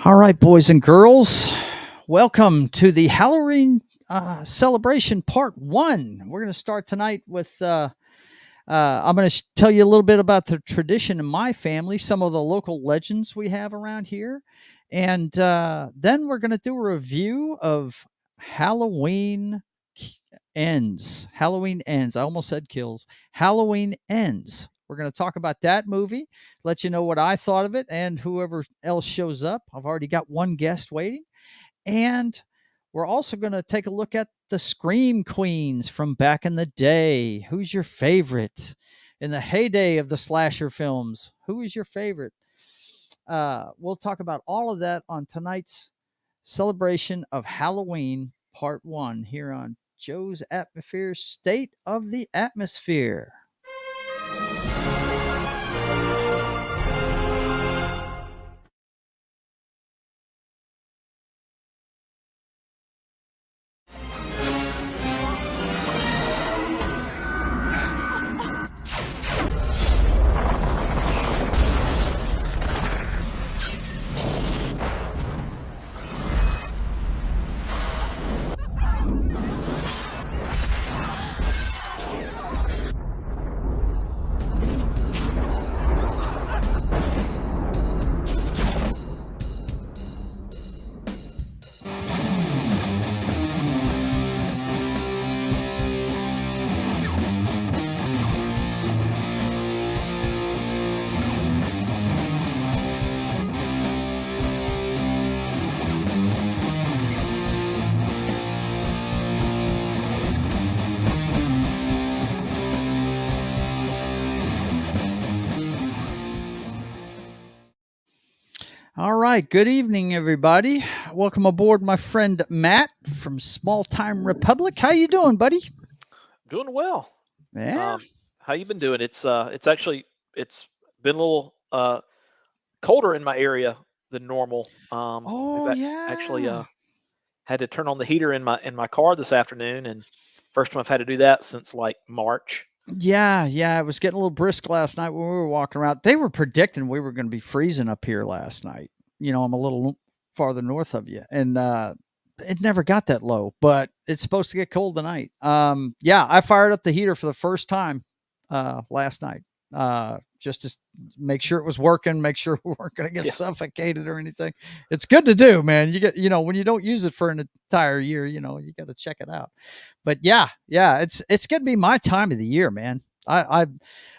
All right, boys and girls, welcome to the Halloween celebration part one. We're going to start tonight with, I'm going to tell you a little bit about the tradition in my family, some of the local legends we have around here. And then we're going to do a review of Halloween Ends. Halloween Ends. I almost said kills. Halloween Ends. We're going to talk about that movie, let you know what I thought of it, and whoever else shows up. I've already got one guest waiting. And we're also going to take a look at the Scream Queens from back in the day. Who's your favorite? In the heyday of the slasher films, who is your favorite? We'll talk about all of that on tonight's celebration of Halloween part one here on Joe's Atmosfere, State of the Atmosphere. All right. Good evening, everybody. Welcome aboard, my friend Matt from Small Time Republic. How you doing, buddy? Doing well. Yeah. How you been doing? It's actually it's been a little colder in my area than normal. We've Oh actually yeah. had to turn on the heater in my car this afternoon, and first time I've had to do that since like March. Yeah. It was getting a little brisk last night when we were walking around. They were predicting we were going to be freezing up here last night. You know, I'm a little farther north of you, and it never got that low, but it's supposed to get cold tonight. Yeah, I fired up the heater for the first time last night, just to make sure it was working, make sure we weren't going to get Yeah, suffocated or anything. It's good to do, man. You get, when you don't use it for an entire year, you got to check it out. But yeah, it's going to be my time of the year, man. I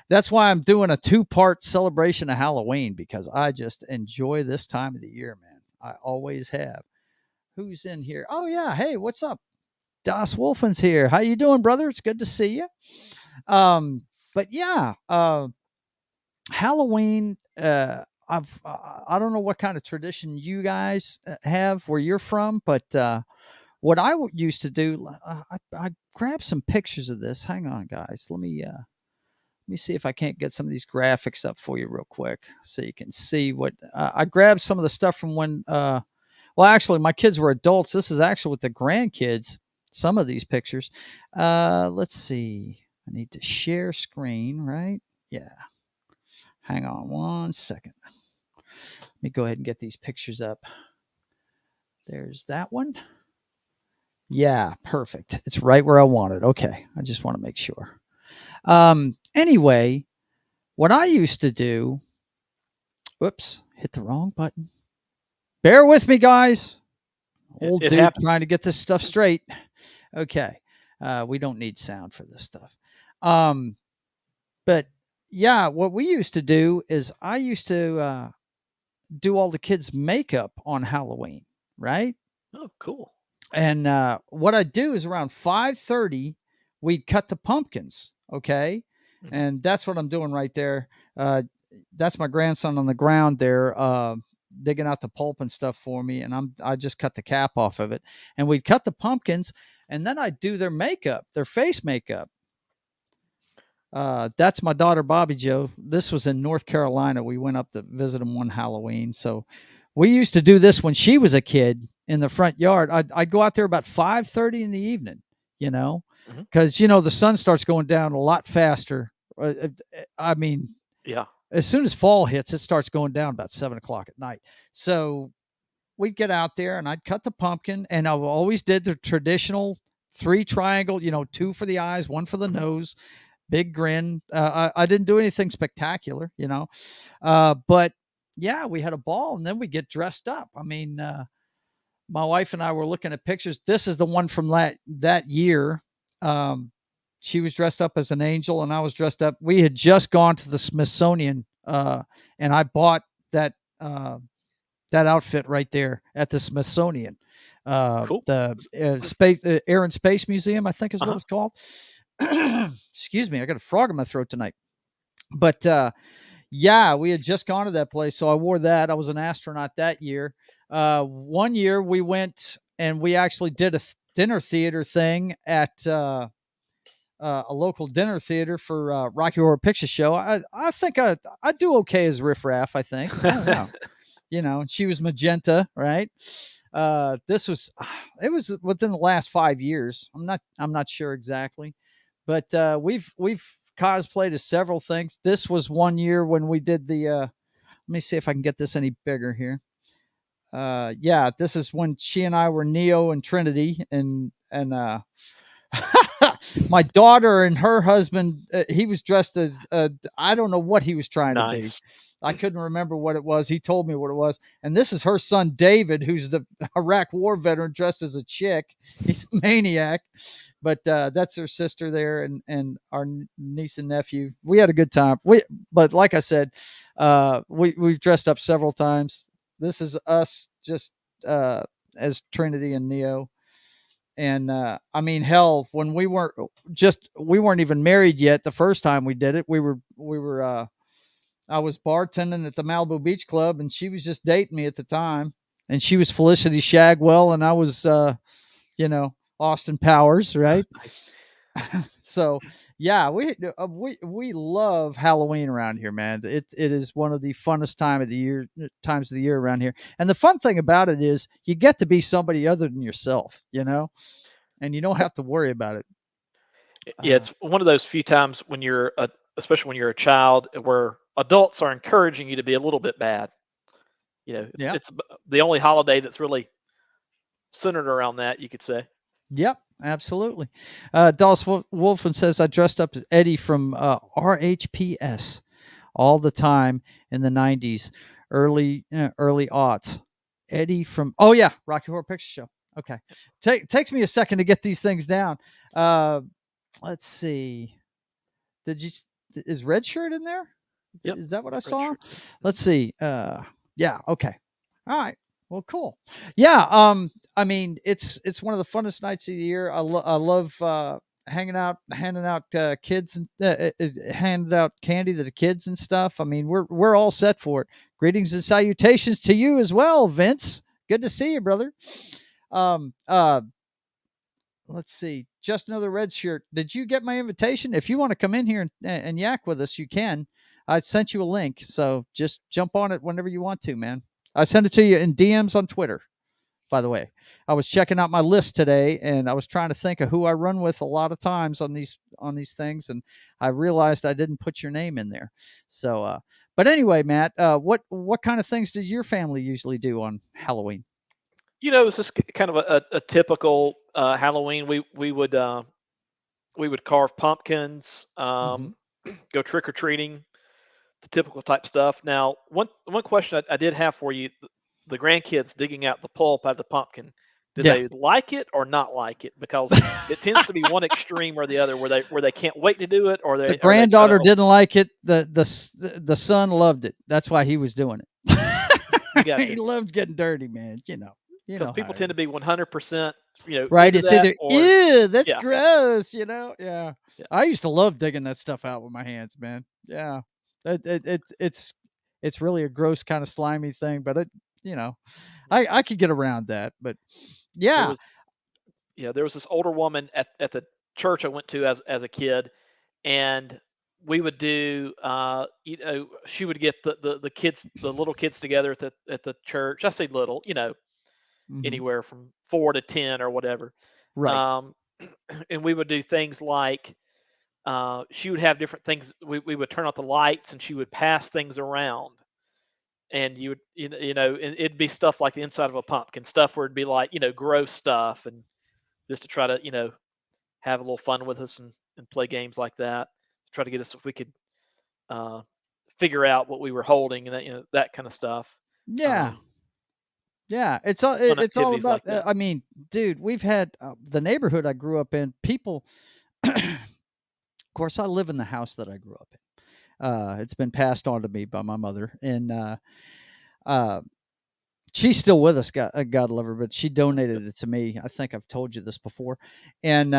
that's why I'm doing a two-part celebration of Halloween, because I just enjoy this time of the year, man. I always have. Who's in here? Oh yeah, hey, what's up? Das Wolfen's here. How you doing, brother? It's good to see you. Um, but yeah, Halloween. I don't know what kind of tradition you guys have where you're from, but what used to do, I grabbed some pictures of this. Hang on, guys. Let me see if I can't get some of these graphics up for you real quick, so you can see what I grabbed. Some of the stuff from when. Well, actually, my kids were adults. This is actually with the grandkids. Some of these pictures. Let's see. I need to share screen, right? Yeah. Hang on one second. Let me go ahead and get these pictures up. There's that one. Yeah, perfect. It's right where I want it. Okay. I just want to make sure. Anyway, what I used to do, whoops, hit the wrong button. Bear with me, guys. Old it dude happens. trying to get this stuff straight. Okay. We don't need sound for this stuff. But yeah, what we used to do is I used to do all the kids' makeup on Halloween, right? Oh, cool. And what I'd do is around 5:30, we'd cut the pumpkins, okay? Hmm. And that's what I'm doing right there. That's my grandson on the ground there, digging out the pulp and stuff for me, and I just cut the cap off of it. And we'd cut the pumpkins, and then I'd do their makeup, their face makeup. That's my daughter Bobby Joe. This was in North Carolina. We went up to visit them one Halloween. So we used to do this when she was a kid in the front yard. I'd go out there about 5:30 in the evening, you know, Hmm. because the sun starts going down a lot faster. I mean, Yeah. as soon as fall hits, it starts going down about 7 o'clock at night. So we'd get out there and I'd cut the pumpkin, and I always did the traditional 3 triangle, 2 for the eyes, 1 for the Mhm. nose, big grin. I didn't do anything spectacular. But yeah, we had a ball, and then we get dressed up. I mean, my wife and I were looking at pictures. This is the one from that year. Um, she was dressed up as an angel, and I was dressed up. We had just gone to the Smithsonian, and I bought that uh, that outfit right there at the Smithsonian, Cool. the S- space Air and Space Museum, I think is what Uh-huh. it's called. Excuse me, I got a frog in my throat tonight. But yeah, we had just gone to that place, so I wore that. I was an astronaut that year. One year we went and we actually did a dinner theater thing at a local dinner theater for Rocky Horror Picture Show. I think I do okay as Riff Raff. I think I don't know. She was magenta, right? This was it was within the last 5 years. I'm not sure exactly, but we've cosplayed as several things. This was one year when we did the. Let me see if I can get this any bigger here. Yeah, this is when she and I were Neo and Trinity, and my daughter and her husband, he was dressed as I don't know what he was trying to be. Nice. I couldn't remember what it was. He told me what it was. And this is her son David, who's the Iraq war veteran dressed as a chick. He's a maniac. But that's her sister there, and our niece and nephew. We had a good time. But like I said, we've dressed up several times. This is us just as Trinity and Neo. And I mean, hell, when we weren't even married yet. The first time we did it, we were I was bartending at the Malibu Beach Club, and she was just dating me at the time, and she was Felicity Shagwell, and I was Austin Powers, right? Nice. So yeah, we love Halloween around here, man. It is one of the funnest times of the year around here. And the fun thing about it is you get to be somebody other than yourself, and you don't have to worry about it. Yeah, Uh, it's one of those few times when especially when you're a child, where adults are encouraging you to be a little bit bad. It's yeah, the only holiday that's really centered around that, you could say. yep, absolutely. Dallas Wolfen says I dressed up as Eddie from RHPS all the time in the '90s, early aughts. Eddie from Rocky Horror Picture Show. Okay, takes me a second to get these things down. Uh, let's see. Did you is Red Shirt in there? Yep. Is that what I Red saw? shirt. Mhm. Let's see. Yeah. Okay. All right. Well, cool. Yeah. I mean, it's one of the funnest nights of the year. I love handing out kids and handing out candy to the kids and stuff. I mean, we're all set for it. Greetings and salutations to you as well, Vince. Good to see you, brother. Um. Let's see. Just another red shirt. Did you get my invitation? If you want to come in here and yak with us, you can. I sent you a link, so just jump on it whenever you want to, man. I sent it to you in DMs on Twitter. By the way, I was checking out my list today, and I was trying to think of who I run with a lot of times on these things, and I realized I didn't put your name in there. So, but anyway, Matt, what kind of things did your family usually do on Halloween? It's just kind of a typical Halloween. We would carve pumpkins, Hmm. go trick or treating, the typical type stuff. Now, one question I did have for you: the grandkids digging out the pulp out of the pumpkin. Do Yeah. they like it or not like it? Because it tends to be one extreme or the other, where they can't wait to do it, or The they try to. granddaughter didn't like it. The son loved it. That's why he was doing it. He Gotcha. loved getting dirty, man. You Because know how people it tend to is. be 100%, Right? into It's that, either or ew, that's yeah, gross. Yeah. yeah. I used to love digging that stuff out with my hands, man. Yeah, it's really a gross kind of slimy thing, but you know, I could get around that. But There yeah. was there was this older woman at the church I went to as a kid, and we would do she would get the little kids together at the church. I say little, Hmm. anywhere from 4 to 10 or whatever. Right. Um, and we would do things like she would have different things. We would turn out the lights and she would pass things around. and you would and it'd be stuff like the inside of a pumpkin, stuff where it'd be like gross stuff, and just to try to have a little fun with us and play games like that, try to get us if we could uh, figure out what we were holding and that kind of stuff. Yeah. Um, Yeah, Fun it's all activities about. like that. I mean, dude, we've had the neighborhood I grew up in. People, of course, I live in the house that I grew up in. It's been passed on to me by my mother, and uh, she's still with us. God love her, but she Yep. donated it to me. I think I've told you this before. And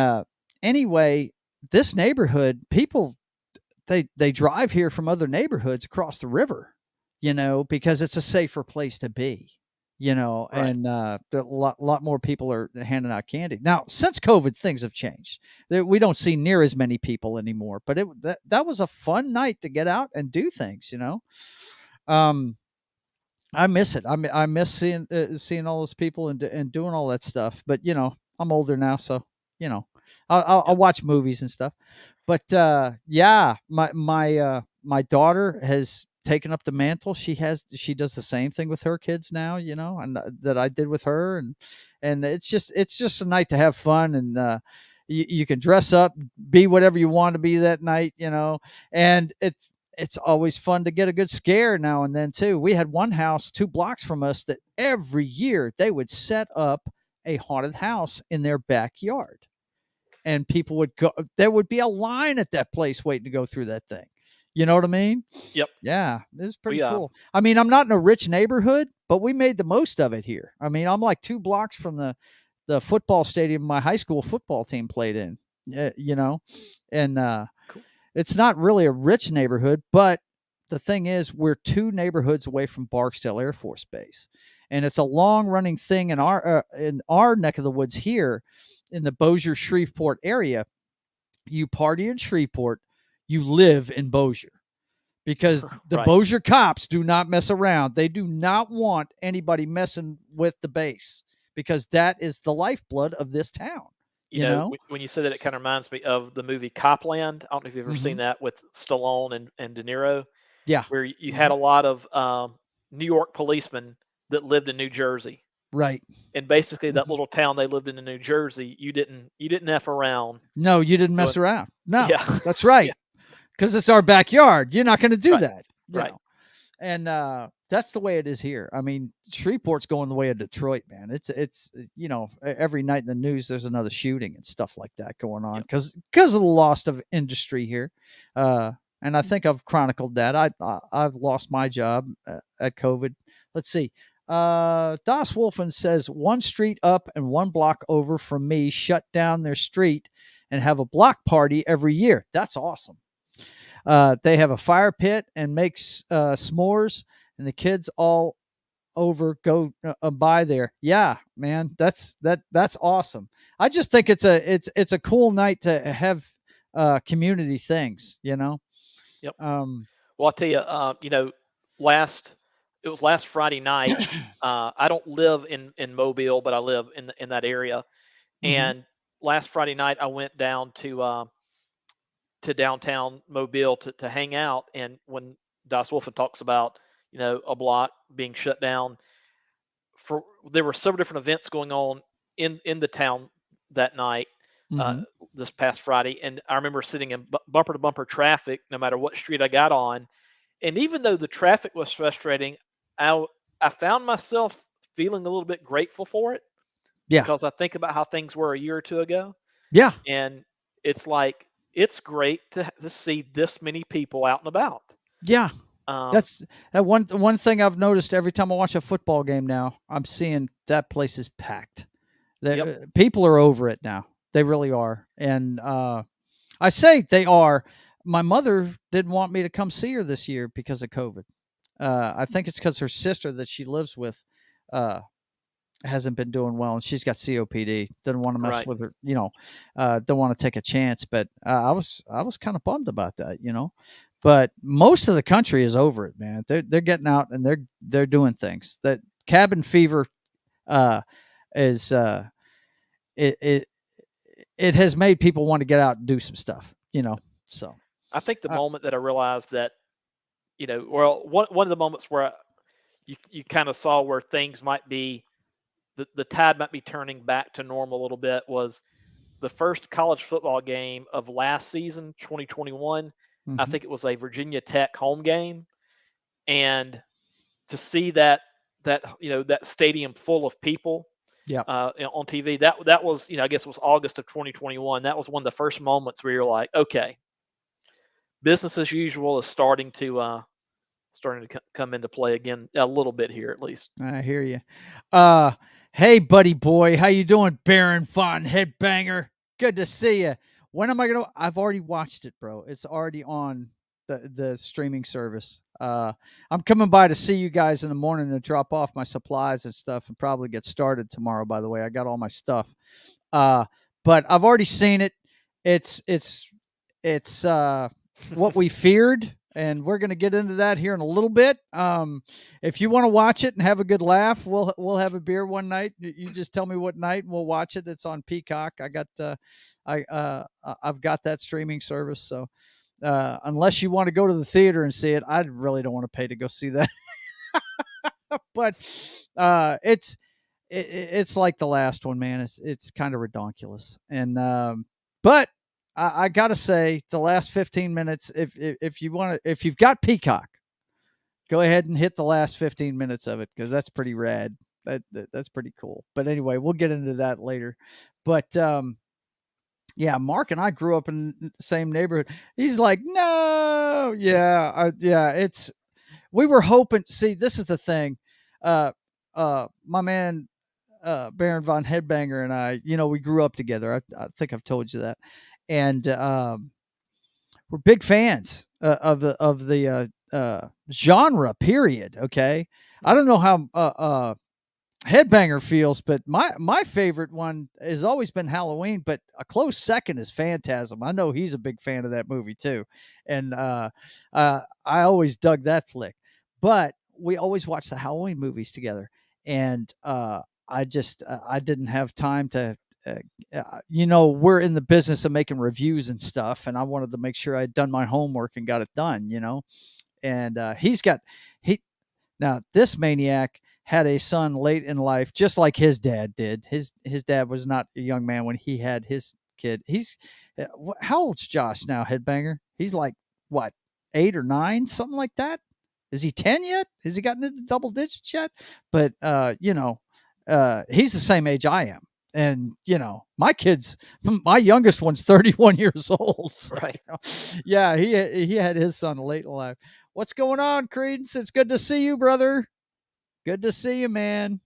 anyway, this neighborhood, people they drive here from other neighborhoods across the river, because it's a safer place to be, Right. and a lot more people are handing out candy. Now, since COVID, things have changed. We don't see near as many people anymore, but that was a fun night to get out and do things. Um, I miss it. I miss seeing all those people and doing all that stuff. But I'm older now, so you know, I'll Yep. watch movies and stuff. But yeah, my daughter has taken up the mantle. She does the same thing with her kids now, and that I did with her, and it's just a night to have fun, and you can dress up, be whatever you want to be that night, and it's always fun to get a good scare now and then too. We had one house 2 blocks from us that every year they would set up a haunted house in their backyard, and people would go. There would be a line at that place waiting to go through that thing. You know what I mean? Yep. Yeah, it was pretty We cool. I mean, I'm not in a rich neighborhood, but we made the most of it here. I mean, I'm like 2 blocks from the football stadium my high school football team played in. And Cool. it's not really a rich neighborhood, but the thing is, we're 2 neighborhoods away from Barksdale Air Force Base, and it's a long running thing in our neck of the woods here, in the Bossier Shreveport area. You party in Shreveport, you live in Bossier, because the Right. Bossier cops do not mess around. They do not want anybody messing with the base, because that is the lifeblood of this town. You know? When you say that, it kind of reminds me of the movie Copland. I don't know if you've ever Mm-hmm. seen that with Stallone and De Niro, Yeah. where you had Mm-hmm. a lot of New York policemen that lived in New Jersey, Right. and basically that Mm-hmm. little town they lived in New Jersey, you didn't f around No, you didn't mess doing. around. No, Yeah. that's Yeah. right. Because it's our backyard. You're not going to do Right. that. You Right. know. And that's the way it is here. I mean, Shreveport's going the way of Detroit, man. It's every night in the news there's another shooting and stuff like that going on, Yep. because of the loss of industry here. And I think I've chronicled that. I've lost my job at COVID. Let's see. Das Wolfen says, one street up and 1 block over from me shut down their street and have a block party every year. That's awesome. They have a fire pit and makes s'mores, and the kids all over go by there. Yeah, man, that's awesome. I just think it's a cool night to have community things. Yep. Um, Well, I'll tell you, last it was last Friday night. I don't live in Mobile, but I live in that area. mhm. And last Friday night, I went down to downtown Mobile to hang out. And when Das Wolfen talks about a block being shut down, for there were several different events going on in the town that night, uh, Mhm. this past Friday, and I remember sitting in bumper to bumper traffic, no matter what street I got on. And even though the traffic was frustrating, I found myself feeling a little bit grateful for it, Yeah. because I think about how things were a year or two ago, Yeah. and it's like it's great to see this many people out and about. Yeah. Um, That's that one thing I've noticed every time I watch a football game now. I'm seeing that place is packed. yep. People are over it now. They really are. And I say they are. My mother didn't want me to come see her this year because of COVID. I think it's because her sister that she lives with uh, hasn't been doing well, and she's got COPD. Doesn't want to mess Right. with her. Don't want to take a chance. But I was kind of bummed about that. But most of the country is over it, man. They're getting out and they're doing things. That cabin fever uh, is it it it has made people want to get out and do some stuff. So I think the uh, moment that I realized that, well, one of the moments where you kind of saw where things might be, the tide might be turning back to normal a little bit, was the first college football game of last season, 2021. I Hmm. think it was a Virginia Tech home game, and to see that stadium full of people Yep. on TV, that was, I guess it was August of 2021. That was one of the first moments where you're like, okay, business as usual is starting to come into play again a little bit here at least. I hear you. Uh, hey, buddy boy, how you doing, Baron Von Headbanger? Good to see you. When am I gonna? I've already watched it, bro. It's already on the streaming service. I'm coming by to see you guys in the morning to drop off my supplies and stuff, and probably get started tomorrow. By the way, I got all my stuff. Uh, but I've already seen it. It's what we feared, and we're going to get into that here in a little bit. If you want to watch it and have a good laugh, we'll have a beer one night. You just tell me what night, and we'll watch it. It's on Peacock. I've got that streaming service. So unless you want to go to the theater and see it, I really don't want to pay to go see that. But it's like the last one, man. It's kind of redonkulous, and but I gotta say, the last 15 minutes, if you want to, if you've got Peacock, go ahead and hit the last 15 minutes of it, because that's pretty rad. That's pretty cool. But anyway, we'll get into that later. But yeah, Mark and I grew up in the same neighborhood. He's like, no, yeah. We were hoping. See, this is the thing. Uh, my man Baron Von Headbanger and I, we grew up together. I think I've told you that, and we're big fans of the genre. Period. Okay, I don't know how Headbanger feels, but my favorite one has always been Halloween, but a close second is Phantasm. I know he's a big fan of that movie too, and I always dug that flick. But we always watched the Halloween movies together, and I didn't have time to. We're in the business of making reviews and stuff, and I wanted to make sure I'd done my homework and got it done. And he now this maniac had a son late in life, just like his dad did. His dad was not a young man when he had his kid. He's how old's Josh now, Headbanger? He's like what, 8 or 9, something like that. Is he 10 yet? Has he gotten into double digits yet? But he's the same age I am. And my youngest one's 31 years old. So, Right. yeah, he had his son late in life. What's going on, Credence? It's good to see you, brother. Good to see you, man.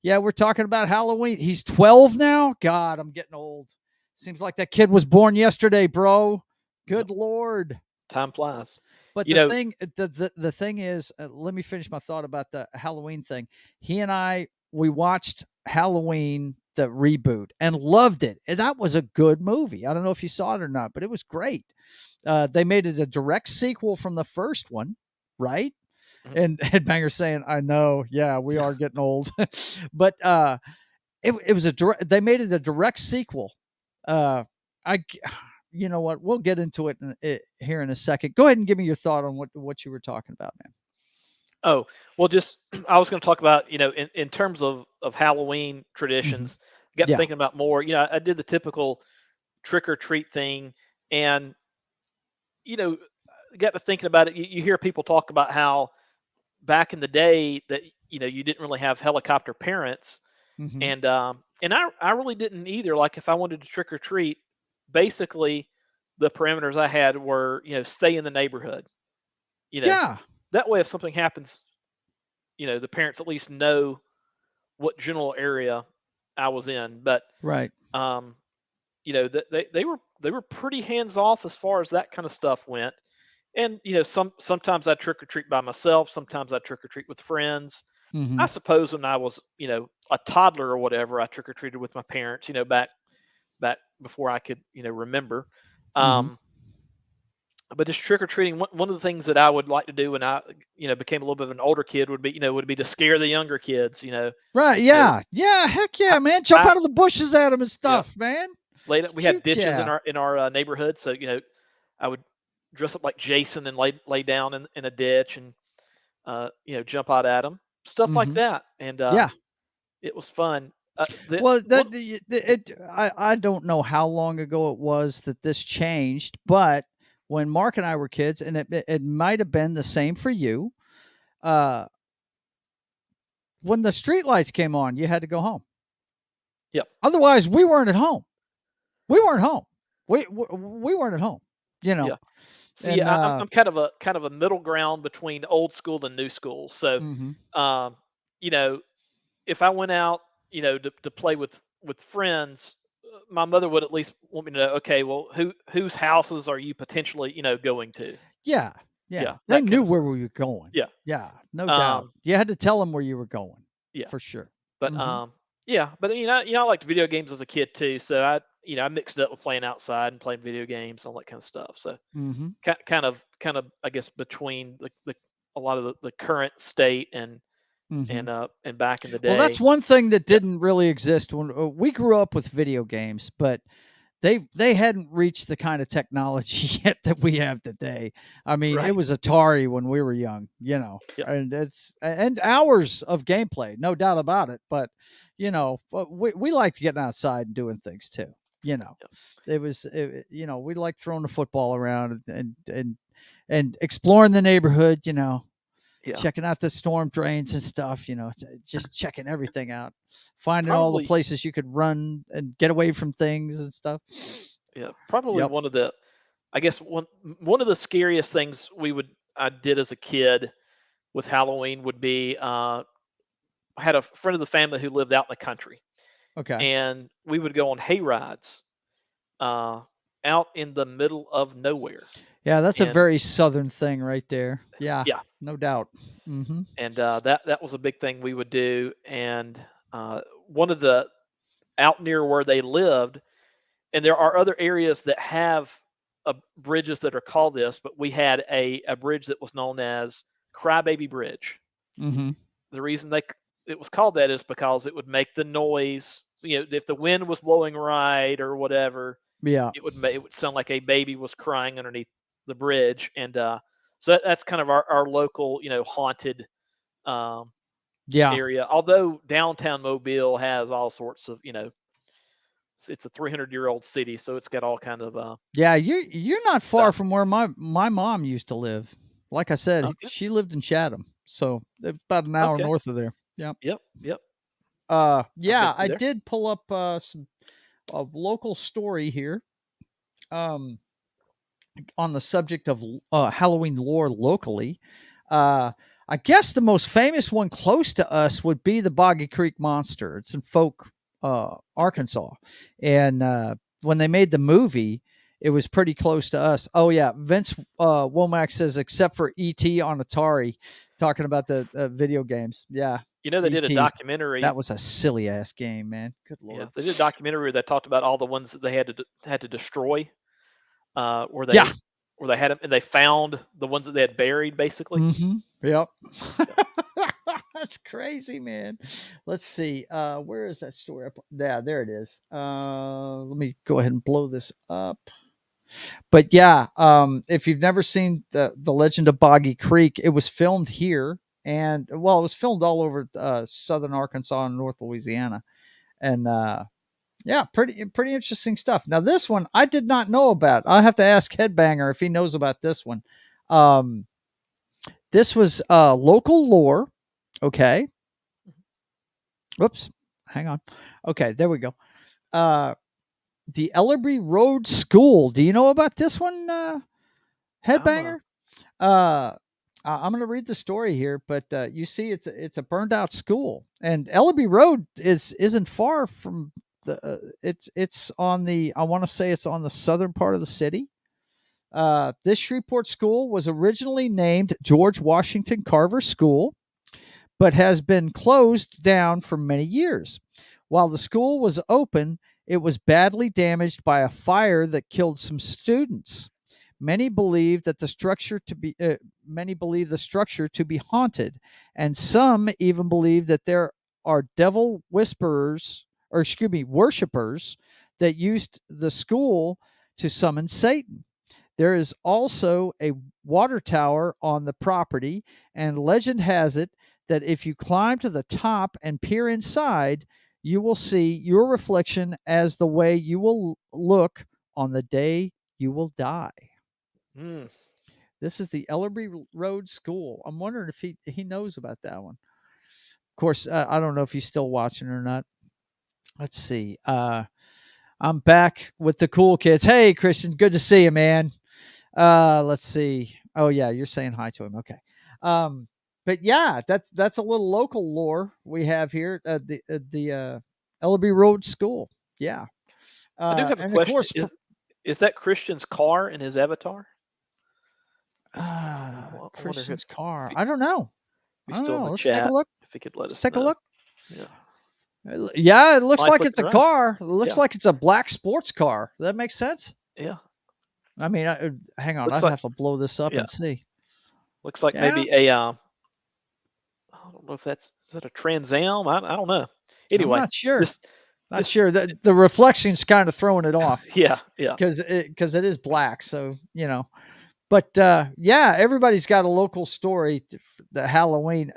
Yeah, we're talking about Halloween. He's 12 now. God, I'm getting old. Seems like that kid was born yesterday, bro. Good Lord. Time flies. But You the know, thing, the thing is, let me finish my thought about the Halloween thing. He and I, we watched Halloween the reboot and loved it. And that was a good movie. I don't know if you saw it or not, but it was great. They made it a direct sequel from the first one, right? mhm. And Headbanger saying, "I know, yeah, we are getting old," but it was they made it a direct sequel. I, you know what? We'll get into it here in a second. Go ahead and give me your thought on what you were talking about, man. Oh, well, just I was going to talk about, in terms of Halloween Hmm. traditions. Got Yeah. thinking about more. I did the typical trick or treat thing, and you know, got to thinking about it. You hear people talk about how back in the day that you didn't really have helicopter parents, Hmm. and I really didn't either. Like if I wanted to trick or treat, basically the parameters I had were stay in the neighborhood. You know Yeah. that way if something happens, the parents at least know what general area I was in. But Right. um, they were pretty hands off as far as that kind of stuff went. And sometimes I trick or treat by myself. Sometimes I trick or treat with friends. Hmm. I suppose when I was a toddler or whatever, I trick or treated with my parents. Back before I could remember. Hmm. Um, but just trick or treating. One of the things that I would like to do when I became a little bit of an older kid would be to scare the younger kids. Right. You know, Yeah. Yeah. Heck I, yeah, man! Jump I out of the bushes at him and yep. stuff, man. Later, we had Shoot. ditches in Yeah. our neighborhood, so I would dress up like Jason and lay down in a ditch and jump out at them. stuff like Mhm. that, and Yeah. it was fun. The Well, one I don't know how long ago it was that this changed, but when Mark and I were kids, and it might have been the same for you, uh, when the streetlights came on, you had to go home. Yep. Otherwise, we weren't at home. We weren't home. We weren't at home, you know? Yeah. See, And, I'm kind of a middle ground between old school and new school. So, mhm. um, you know, if I went out, to play with friends, my mother would at least want me to know, okay, well, whose houses are you potentially, going to? Yeah, Yeah, yeah. They that kind knew of where stuff. we were going. Yeah. Yeah, no doubt. Um, You had to tell them where you were going, yeah. for sure. But Mhm, yeah, but I liked video games as a kid too. So I mixed it up with playing outside and playing video games, all that kind of stuff. So mhm, kind of, I guess between the a lot of the current state mhm. and back in the Well, that's day. one thing that Yeah. didn't really exist when we grew up with video games, but they hadn't reached the kind of technology yet that we have today. I mean, it Right. was Atari when we were young, Yeah. and and hours of gameplay, no doubt about it. But but we liked getting outside and doing things too. You know, Yeah. we liked throwing the football around and exploring the neighborhood. Yeah. Checking out the storm drains and stuff, just checking everything out, finding all the Probably. places you could run and get away from things and stuff. Yeah. Probably Yep. one of the I guess one of the scariest things I did as a kid with Halloween would be I had a friend of the family who lived out in the country, Okay. and we would go on hay rides uh, out in the middle of nowhere. Yeah, that's a And very southern thing right there. Yeah, yeah, no doubt. Mhm. and that was a big thing we would do. And one of the out near where they lived, and there are other areas that have bridges that are called this, but we had a bridge that was known as Crybaby Bridge. Mhm. The reason it was called that is because it would make the noise. So, if the wind was blowing right or whatever, Yeah. it would sound like a baby was crying underneath the bridge. And so that's kind of our local, haunted um, Yeah. area. Although downtown Mobile has all sorts of, it's a 300-year-old city, so it's got all kind of Yeah, you're not far stuff. from where my mom used to live. Like I said, Okay. she lived in Chatham, so it's about an hour Okay. north of there. Yep. Yep. Yep. I've been Yeah, through I there. did pull up some a local story here. Um on the subject of Halloween lore locally. Uh, I guess the most famous one close to us would be the Boggy Creek Monster. It's in Folk, Okay. Arkansas, and when they made the movie, it was pretty close to us. Oh yeah, Vince Womack says except for ET on Atari, talking about the video games. Yeah, They did a ET. That documentary. was a silly ass game, man. Good Yeah, lord. they did a documentary that talked about all the ones that they had to destroy, where Yeah. they had them and they found the ones that they had buried, basically. Mm-hmm. Yep. Yeah. That's crazy, man. Let's see. Where is that story? Yeah, there it is. Let me go ahead and blow this up. But yeah, if you've never seen the Legend of Boggy Creek, it was filmed here, and well, it was filmed all over southern Arkansas and North Louisiana, and yeah, pretty interesting stuff. Now this one I did not know about. I have to ask Headbanger if he knows about this one. Um, this was local lore. Okay. Whoops. Hang on. Okay, there we go. Uh, the Ellerby Road School. Do you know about this one, Uh, Headbanger? Uh, I'm going to read the story here, but you see, it's a burned out school, and Ellerby Road isn't far from the. It's on the. I want to say it's on the southern part of the city. This Shreveport school was originally named George Washington Carver School, but has been closed down for many years. While the school was open, it was badly damaged by a fire that killed some students. Many believe that the structure to be many believe the structure to be haunted, and some even believe that there are devil whisperers, or excuse me, worshippers that used the school to summon Satan. There is also a water tower on the property, and legend has it that if you climb to the top and peer inside, you will see your reflection as the way you will look on the day you will die. Mm. This is the Ellerby Road School. I'm wondering if he knows about that one. Of course, I don't know if he's still watching or not. Let's see. I'm back with the cool kids. Hey, Christian, good to see you, man. Let's see. Oh yeah, you're saying hi to him. Okay. But yeah, that's a little local lore we have here at the Ellerby Road School. Yeah. I do have a And of question. course, Is that Christian's car in his avatar? I wonder if, Christian's car. he, I don't know. he's I don't still in know. the Let's take a chat. look. If he could let Let's us take a know. look. Yeah. Yeah, it looks Nice like it's looking a ride. car. It looks Yeah. like it's a black sports car. That makes sense. Yeah. I mean, hang on. Looks I'd like have to blow this up yeah. and see. Looks like Yeah, maybe a I don't know if is that a Trans Am? I don't know. I'm Anyway, not sure. this Not this sure. The reflection's kind of throwing it off yeah. because it is black. So But yeah, everybody's got a local story. The Halloween,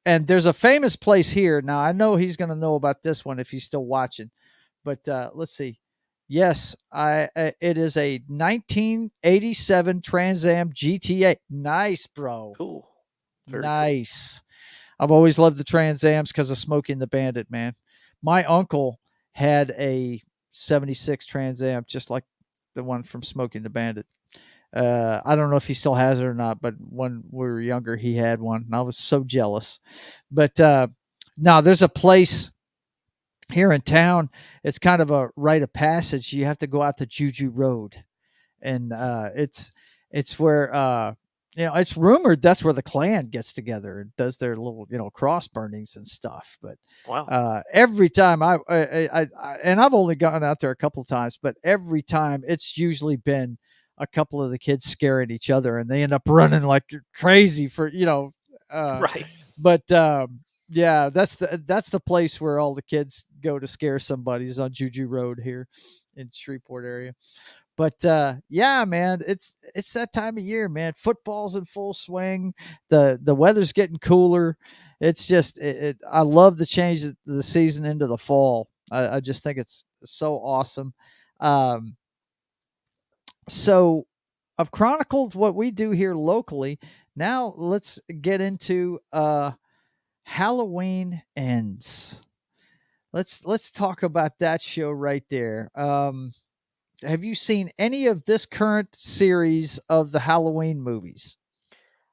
and there's a famous place here. Now I know he's going to know about this one if he's still watching. But let's see. Yes, it is a 1987 Trans Am GTA. Nice, bro. Cool. Very cool. Nice. I've always loved the Trans Ams because of Smoking the Bandit, man. My uncle had a 76 Trans Am just like the one from Smoking the Bandit. I don't know if he still has it or not, but when we were younger, he had one, and I was so jealous. But now there's a place here in town. It's kind of a rite of passage. You have to go out to Juju Road, and it's where it's rumored that's where the Klan gets together and does their little cross burnings and stuff. But Wow. every time and I've only gone out there a couple of times, but every time it's usually been a couple of the kids scaring each other, and they end up running like crazy for Right. but yeah, that's the place where all the kids go to scare somebody is on Juju Road here in Shreveport area. But yeah, man, it's that time of year, man. Football's in full swing. The weather's getting cooler. It's just I love the change of the season into the fall. I just think it's so awesome. Um, so I've chronicled what we do here locally. Now let's get into Halloween Ends. Let's talk about that show right there. Have you seen any of this current series of the Halloween movies,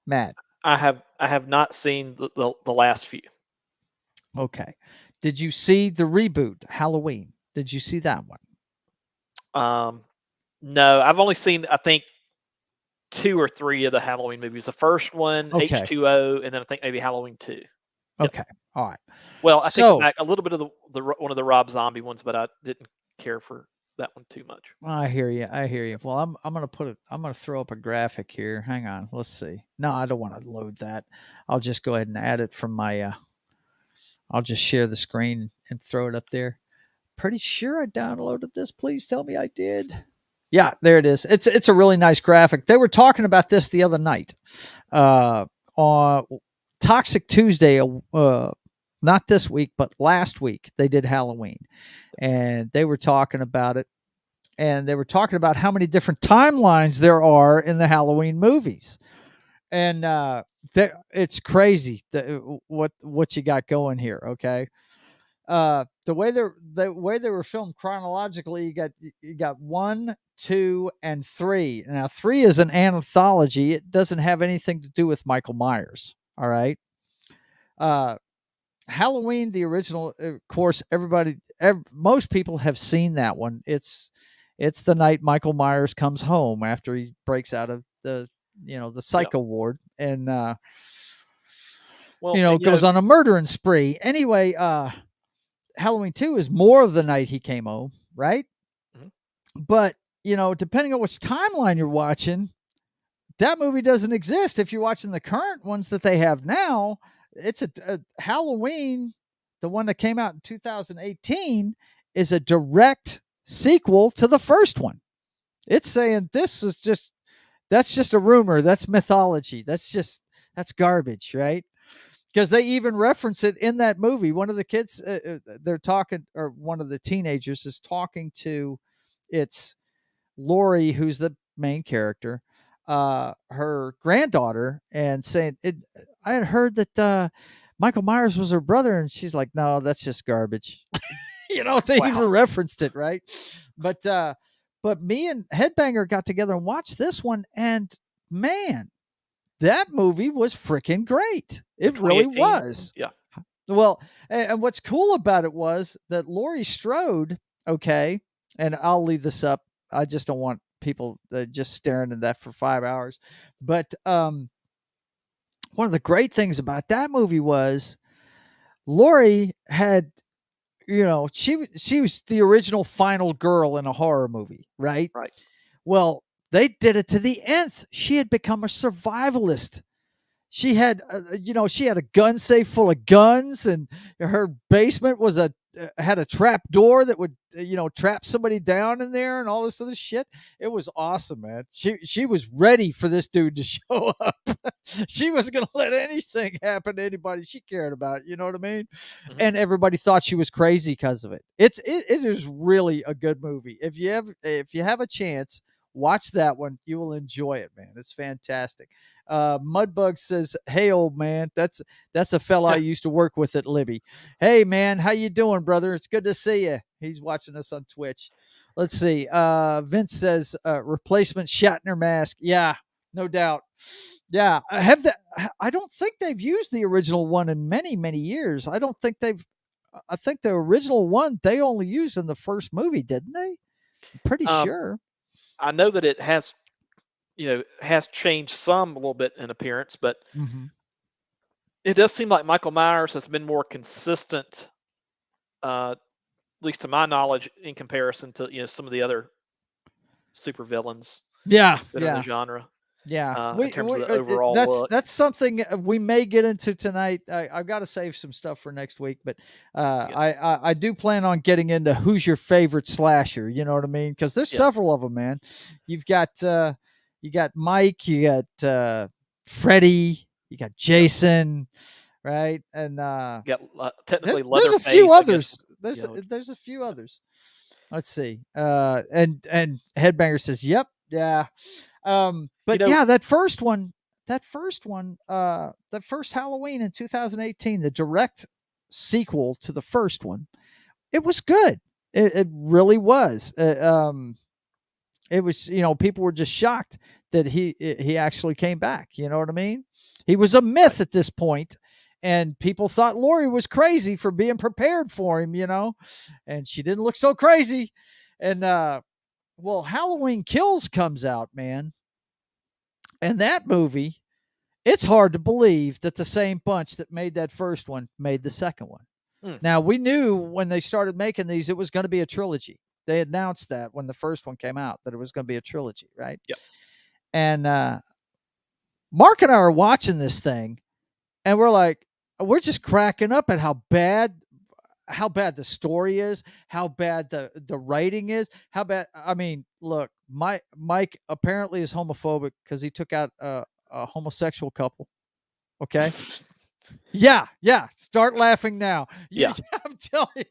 Matt? I have not seen the last few. Okay. Did you see the reboot Halloween? Did you see that one? No, I've only seen I think 2 or 3 of the Halloween movies. The first one, Okay. H2O, and then I think maybe Halloween 2. Yep. Okay. All right. Well, I take it So back, a little bit of the one of the Rob Zombie ones, but I didn't care for that one too much. I hear you. I hear you. Well, I'm gonna put it. I'm gonna throw up a graphic here. Hang on. Let's see. No, I don't want to load that. I'll just go ahead and add it from my. I'll just share the screen and throw it up there. Pretty sure I downloaded this. Please tell me I did. Yeah, there it is. It's a really nice graphic. They were talking about this the other night on Toxic Tuesday. Not this week, but last week they did Halloween, and they were talking about it, and they were talking about how many different timelines there are in the Halloween movies, and it's crazy what you got going here. Okay, the way they were filmed chronologically, you got 1, 2, and 3. Now 3 is an anthology. It doesn't have anything to do with Michael Myers. All right. Halloween, the original, of course, most people have seen that one. It's the night Michael Myers comes home after he breaks out of the Yeah. psycho ward and Well, and goes on a murdering spree. Anyway, Halloween 2 is more of the night he came home, right? Mhm. But, depending on which timeline you're watching, that movie doesn't exist. If you're watching the current ones that they have now, it's a Halloween, the one that came out in 2018, is a direct sequel to the first one. It's saying that's just a rumor. That's mythology. That's garbage, right? because they even reference it in that movie. One of the kids, they're talking, or one of the teenagers is talking to, it's Lori, who's the main character, her granddaughter, and saying, I had heard that Michael Myers was her brother, and she's like, no, that's just garbage. They even Wow. referenced it, right? But me and Headbanger got together and watched this one, and man, that movie was freaking great. In It really 2018. was. Yeah. Well, and what's cool about it was that Laurie Strode, okay, and I'll leave this up. I just don't want people just staring at that for 5 hours. But one of the great things about that movie was Laurie had, she was the original final girl in a horror movie, right? Right. Well, they did it to the nth. She had become a survivalist. She had, she had a gun safe full of guns, and her basement was had a trap door that would, trap somebody down in there, and all this other shit. It was awesome, man. She was ready for this dude to show up. She wasn't gonna let anything happen to anybody she cared about. You know what I mean? Hmm. And everybody thought she was crazy because of it. It is really a good movie. If you have a chance, watch that one. You will enjoy it, man. It's fantastic. Mudbug says, "Hey, old man, that's a fella I used to work with at Libby. Hey, man, how you doing, brother? It's good to see you." He's watching us on Twitch. Let's see. Vince says, "Replacement Shatner mask." Yeah, no doubt. Yeah, I don't think they've used the original one in many, many years. I don't think they've. I think the original one they only used in the first movie, didn't they? I'm pretty Um, sure. I know that it has changed some a little bit in appearance, but Mm-hmm. it does seem like Michael Myers has been more consistent, at least to my knowledge, in comparison to some of the other supervillains Yeah, that are in the yeah. genre, Yeah, in terms of the overall that's look. we may get into tonight. I've got to save some stuff for next week, but Yeah, I do plan on getting into who's your favorite slasher. You know what I mean? Because there's yeah, several of them, man. You've got you got Mike, you got Freddy, you got yeah. Jason, right? And Got technically there's a few Leatherface, I guess. others. You know, There's a few others. Let's see. And Headbanger says, "Yep, yeah." you But know, yeah, that first Halloween in 2018, the direct sequel to the first one, it was good. It really was. It was, people were just shocked that he actually came back. You know what I mean? He was a right. myth at this point, and people thought Lori was crazy for being prepared for him. And she didn't look so crazy. And well, Halloween Kills comes out, man, and that movie, it's hard to believe that the same bunch that made that first one made the second one. Mm, Now, we knew when they started making these, it was going to be a trilogy. They announced that when the first one came out, that it was going to be a trilogy, right? yeah. And Mark and I are watching this thing, and we're just cracking up at how bad the story is, how bad the writing is, how bad. I mean, look, Mike apparently is homophobic because he took out a homosexual couple. Okay. Yeah, yeah. Start laughing now. Yeah. I'm telling you,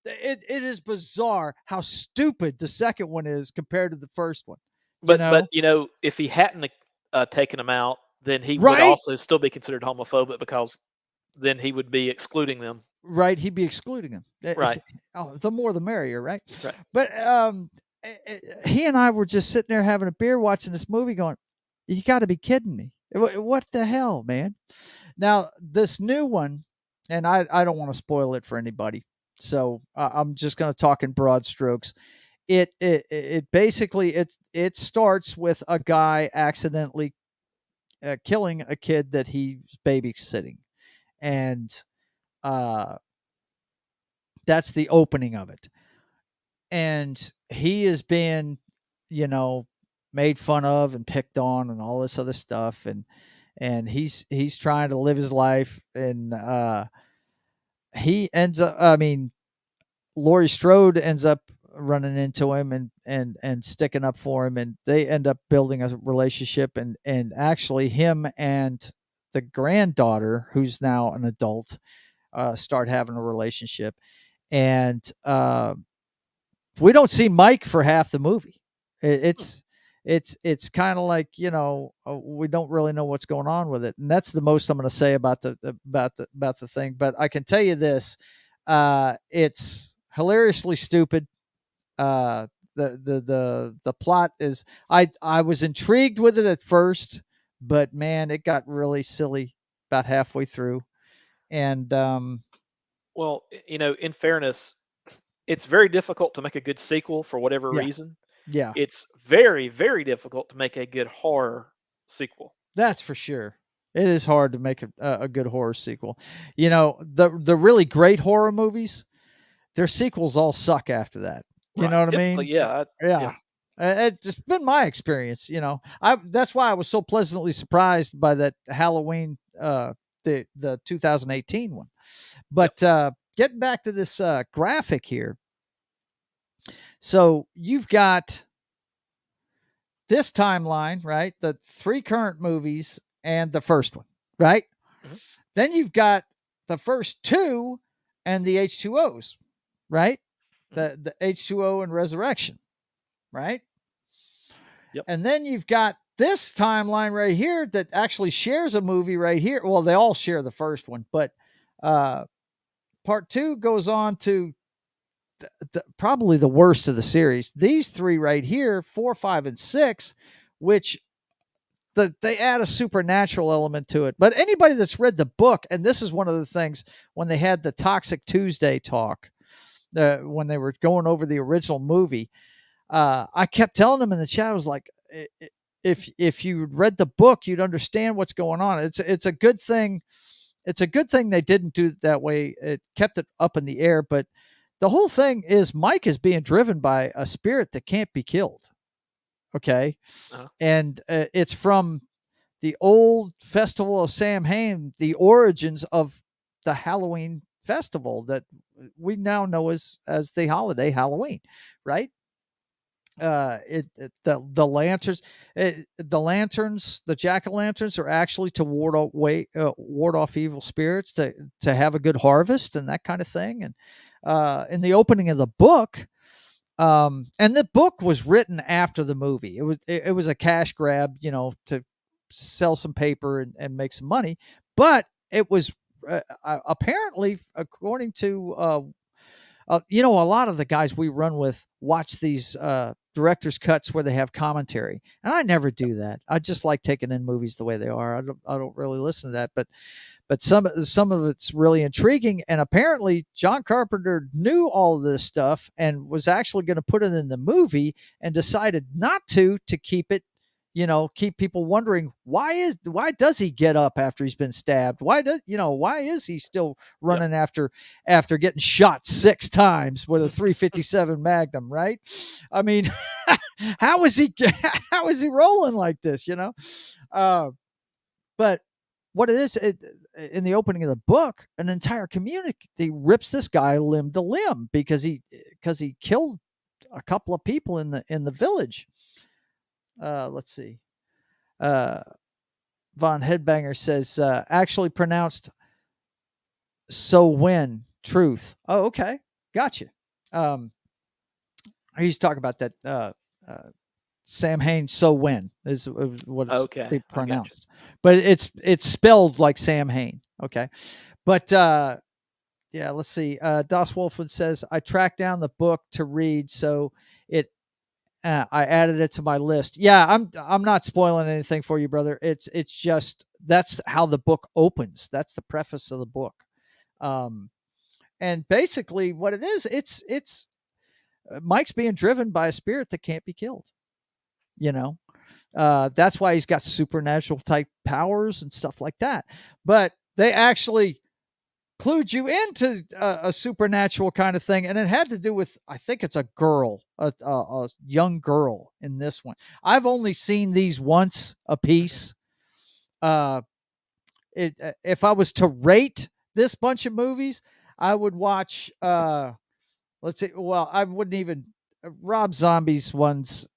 it is bizarre how stupid the second one is compared to the first one. You But know, if he hadn't taken them out, then he would right? also still be considered homophobic because then he would be excluding them. Right. He'd be excluding him. Right. Oh, the more the merrier, right? Right. But he and I were just sitting there having a beer, watching this movie, going, "You got to be kidding me! What the hell, man?" Now, this new one, and I don't want to spoil it for anybody, so I'm just going to talk in broad strokes. It basically it starts with a guy accidentally killing a kid that he's babysitting, and uh, that's the opening of it. And he is being, you know, made fun of and picked on and all this other stuff, and he's trying to live his life, and he ends up, I mean, Laurie Strode ends up running into him and sticking up for him, and they end up building a relationship, and actually him and the granddaughter, who's now an adult, start having a relationship, and we don't see Mike for half the movie. Hmm. It's kind of like, we don't really know what's going on with it, and that's the most I'm going to say about the thing. But I can tell you this: it's hilariously stupid. Uh, the plot is, I was intrigued with it at first, but man, it got really silly about halfway through, and Well, in fairness, it's very difficult to make a good sequel for whatever yeah, reason. yeah, It's very, very difficult to make a good horror sequel. that's for sure. It is hard to make a good horror sequel. The really great horror movies, their sequels all suck after that. You Right. know what I Typically, mean? yeah, Yeah. yeah. It's been my experience. I that's why I was so pleasantly surprised by that Halloween, the 2018 one. Yep. But getting back to this graphic here, so you've got this timeline, right? The three current movies and the first one, right? Mhm. Then you've got the first two and the H2Os, right? Mhm. The H2O and Resurrection, right? Yep. And then you've got this timeline right here that actually shares a movie right here. Well, they all share the first one, but uh, part two goes on to probably the worst of the series. These three right here, 4, 5, and 6, which they add a supernatural element to it. But anybody that's read the book, and this is one of the things when they had the Toxic Tuesday talk, when they were going over the original movie, I kept telling them in the chat, I was like, if you read the book, you'd understand what's going on. It's a good thing. It's a good thing they didn't do it that way. It kept it up in the air, but the whole thing is Mike is being driven by a spirit that can't be killed. Okay, Uh-huh. and it's from the old festival of Samhain, the origins of the Halloween festival that we now know as the holiday Halloween, right? The lanterns, the jack o' lanterns are actually to ward off evil spirits, to have a good harvest and that kind of thing. And in the opening of the book, and the book was written after the movie. It was a cash grab, to sell some paper and make some money, but it was apparently, according to a lot of the guys we run with watch these director's cuts where they have commentary, and I never Yep. do that. I just like taking in movies the way they are. I don't really listen to that, but some of it's really intriguing. And apparently, John Carpenter knew all of this stuff and was actually going to put it in the movie, and decided not to keep it. Keep people wondering why does he get up after he's been stabbed? Why is he still Yep. running after getting shot 6 times with a 357 Magnum? Right? I mean, how is he how is he rolling like this? Uh, but what it is, in the opening of the book, an entire community rips this guy limb to limb because he killed a couple of people in the village. Let's see. Uh, Von Headbanger says, actually pronounced so when truth. Oh, okay, gotcha. Um, he's talking about that. Sam Hain so when is what it's Okay, they I got you. pronounced, but it's spelled like Sam Hain. Okay, but yeah, let's see. Das Wolfman says, I tracked down the book to read, so it I added it to my list. Yeah, I'm not spoiling anything for you, brother. It's just that's how the book opens. That's the preface of the book. Um, and basically, what it is, it's Mike's being driven by a spirit that can't be killed. You know, that's why he's got supernatural type powers and stuff like that. But they actually clued you into a supernatural kind of thing, and it had to do with, I think it's a girl, a young girl in this one. I've only seen these once a Mhm. piece. Uh, if I was to rate this bunch of movies, I would watch. Let's see. Well, I wouldn't even Rob Zombie's ones.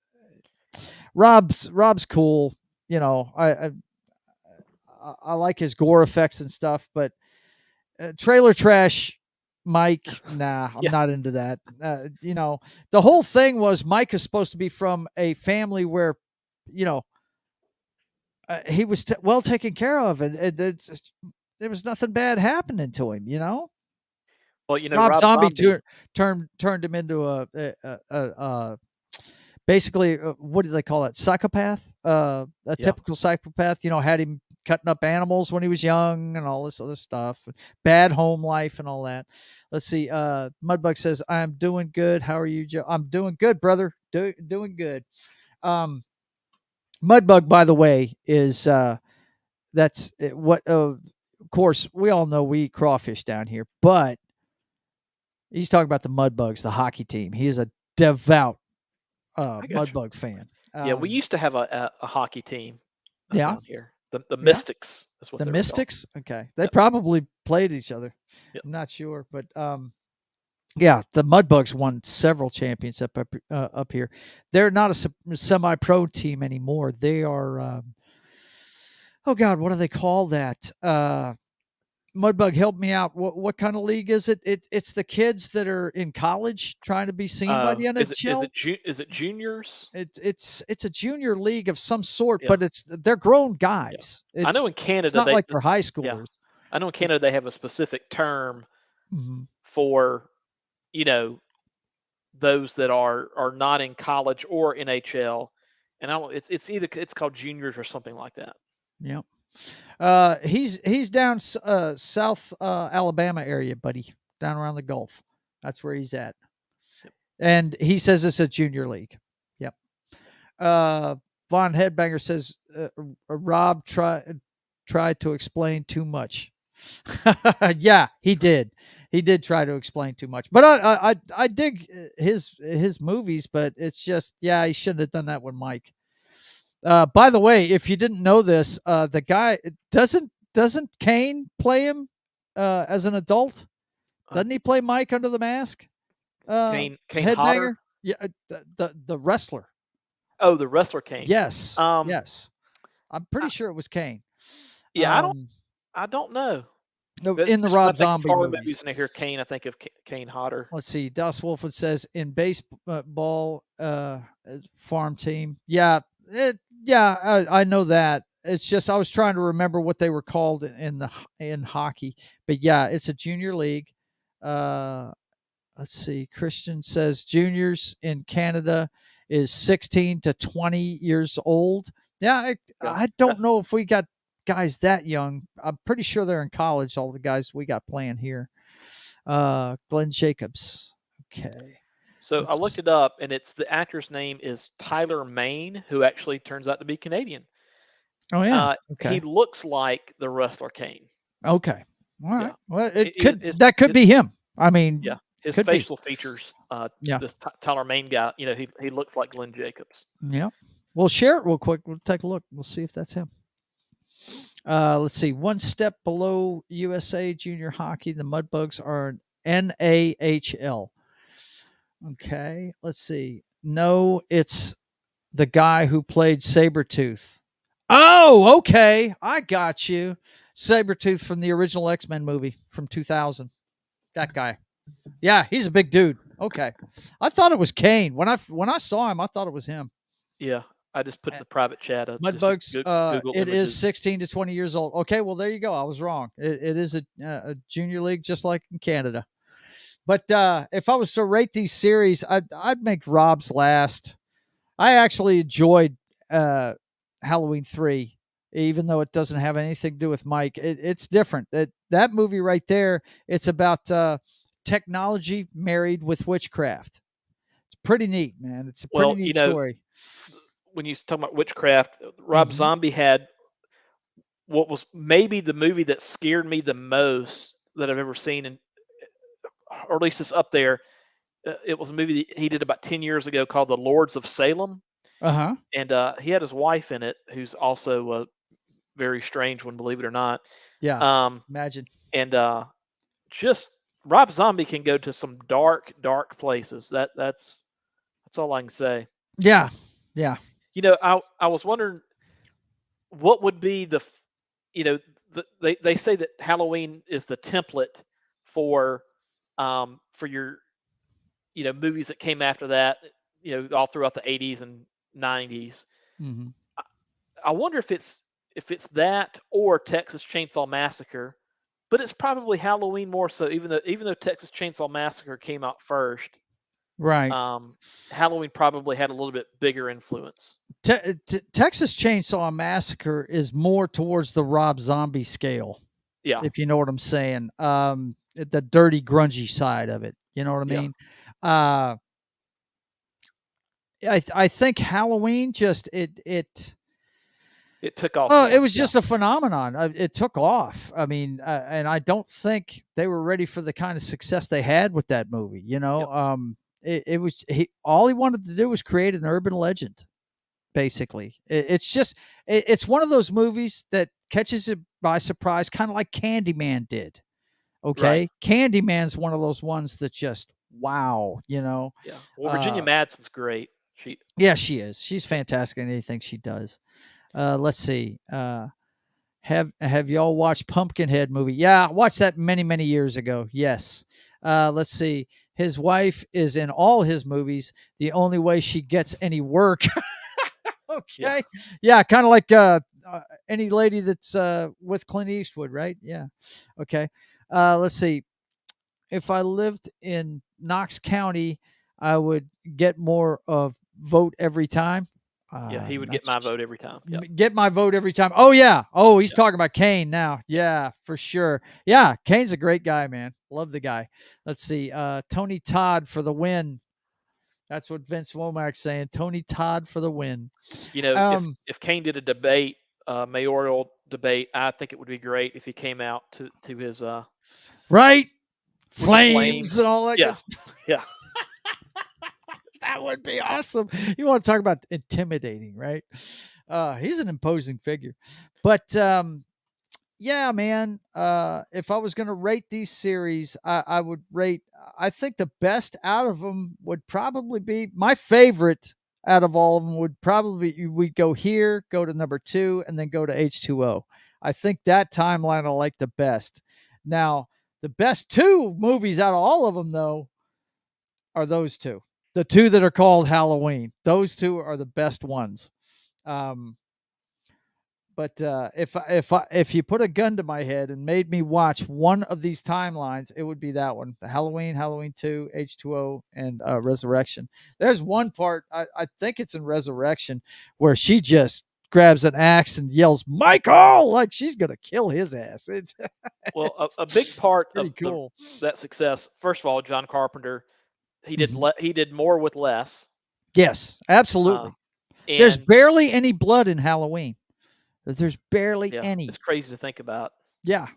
Rob's cool. You know, I like his gore effects and stuff, but trailer trash. Mike, nah, I'm Yeah. not into that. The whole thing was Mike is supposed to be from a family where, you know, he was well taken care of, and there was nothing bad happening to him. Well, Rob Rob Zombie Zombie. turned him into a basically, what do they call that? Psychopath, a Yeah. typical psychopath. Had him cutting up animals when he was young and all this other stuff. Bad home life and all that. Let's see. Mudbug says, "I'm doing good. How are you, Joe?" I'm doing good, brother. Doing good. Um, Mudbug, by the way, is that's what. Of course, we all know we eat crawfish down here, but he's talking about the Mudbugs, the hockey team. He is a devout I got you. Mudbug fan. Yeah, we used to have a hockey team Yeah, down here. The yeah. Mystics is what The they were called. Mystics. Okay, they Yep. probably played each other. Yep. I'm not sure, but yeah, the Mudbugs won several champions up here. They're not a semi-pro team anymore. They are. Oh God, what do they call that? Mudbug, help me out. What kind of league is it? It's the kids that are in college trying to be seen by the NHL. Is it juniors? It's a junior league of some sort, Yeah. but they're grown Yeah. guys. I It's know in it's Canada not they like they're high yeah. schoolers. I know in It's Canada they have a specific term mhm. for, you know, those that are not in college or NHL. And I don't it's called juniors or something like that. Yep. He's down South Alabama area, buddy, down around the Gulf. That's where he's at, Yep. and he says it's a junior league. Yep. Von Headbanger says Rob tried to explain too much. Yeah, he did. He did try to explain too much, but I dig his movies, but it's just he shouldn't have done that with Mike. By the way, if you didn't know this, the guy doesn't Kane play him as an adult? Uh, Doesn't he play Mike under the mask? Kane Hodder. Headbanger, yeah, the wrestler. Oh, the wrestler Kane. Yes, Um, yes. I'm pretty I, sure it was Kane. yeah, Um, I don't know. But in the just when I Rob think of Zombie horror movies. movies and I hear Kane, I think of Kane Hodder. Let's see. Das Wolfwood says in baseball farm team. Yeah, I know that. It's just I was trying to remember what they were called in hockey, but yeah, it's a junior league. Uh, let's see. Christian says juniors in Canada is 16 to 20 years old. Yeah, Yeah. I don't know if we got guys that young. I'm pretty sure they're in college. All the guys we got playing here. Glenn Jacobs. Okay. So I looked Let's, it up, and it's the actor's name is Tyler Maine, who actually turns out to be Canadian. oh yeah. He Okay. looks like the wrestler Kane. Okay. All right. Yeah, Well, his that could his be him. I mean, yeah his could be. facial features. Yeah. This Tyler Maine guy, he looks like Glenn Jacobs. Yeah. We'll share it real quick. We'll take a look. We'll see if that's him. Let's see. One step below USA Junior Hockey, the Mudbugs are NAHL. Okay. Let's see. No, it's the guy who played Sabretooth. Oh, okay. I got you. Sabretooth from the original X-Men movie from 2000. That guy. Yeah, he's a big dude. Okay. I thought it was Kane. When I saw him, I thought it was him. Yeah, I just put in the private chat just a Mudbugs, Google it is images. 16 to 20 years old. Okay, well, there you go. I was wrong. It is a junior league just like in Canada. But if I was to rate these series, I'd make Rob's last. I actually enjoyed Halloween 3, even though it doesn't have anything to do with Mike. It's different. That movie right there, it's about technology married with witchcraft. It's pretty neat, man. It's a pretty Well, neat story. when you talk about witchcraft, Rob Mm-hmm. Zombie had what was maybe the movie that scared me the most that I've ever seen, and or at least it's up there. It was a movie that he did about 10 years ago called The Lords of Salem, Uh huh. and he had his wife in it, who's also a very strange one, believe it or not. Yeah. Um, Imagine. and just Rob Zombie can go to some dark, dark places. That's all I can say. Yeah. Yeah. I was wondering what would be you know, they say that Halloween is the template for your movies that came after that, all throughout the 80s and 90s. Hmm. I wonder if it's that or Texas Chainsaw Massacre, but it's probably Halloween more so. Even though Texas Chainsaw Massacre came out first, Right. um, Halloween probably had a little bit bigger influence. Texas Chainsaw Massacre is more towards the Rob Zombie scale, Yeah, if you know what I'm saying. The dirty, grungy side of it. You know what I yeah, mean? Uh, I think Halloween just it it took off oh, it more. was Yeah, just a phenomenon. It took off. I mean, and I don't think they were ready for the kind of success they had with that movie. yep, It was all he wanted to do was create an urban legend. Basically, it's one of those movies that catches you by surprise, kind of like Candyman did. right. Okay, Candyman's one of those ones that just wow. Yeah. Well, Virginia Uh, Madsen's great. She, yeah, she is. She's yeah, fantastic in anything she does. Let's see. Have y'all watched Pumpkinhead movie? Yeah, I watched that many years ago. Yes. Let's see. His wife is in all his movies. The only way she gets any work. yeah, Okay. Yeah, kind of like any lady that's with Clint Eastwood, right? Yeah. Okay. Let's see. If I lived in Knox County, I would get more of vote every time. yeah. He would Not get my vote every time. Yep. get my vote every time. Oh yeah. Oh, he's Yeah. talking about Kane now. Yeah. Yeah, for sure. Yeah, Kane's a great guy, man. Love the guy. Let's see. Tony Todd for the win. That's what Vince Womack's saying. Tony Todd for the win. If Um, Kane did a debate, mayoral debate, I think it would be great if he came out to his right? with the Flames and flames. all that good Yeah. stuff. Yeah. That would be awesome. You want to talk about intimidating, right? He's an imposing figure. But yeah, man. If I was going to rate these series, I would rate. I think the best out of them would probably be my favorite out of all of them would probably we'd go here, go to number 2, and then go to H2O. I think that timeline I like the best. Now, the best two movies out of all of them, though, are those two. The two that are called Halloween. Those two are the best ones. Um, but if you put a gun to my head and made me watch one of these timelines, it would be that one: the Halloween, Halloween 2, H2O, and Resurrection. There's one part I think it's in Resurrection where she just grabs an axe and yells "Michael!" like she's gonna kill his ass. It's Well, it's, a big it's part pretty of the cool. that success, first of all, John Carpenter, Hmm. he did more with less. Yes, Uh, absolutely. There's and barely any blood in Halloween. There's barely yeah, it's any. crazy to think about. Yeah,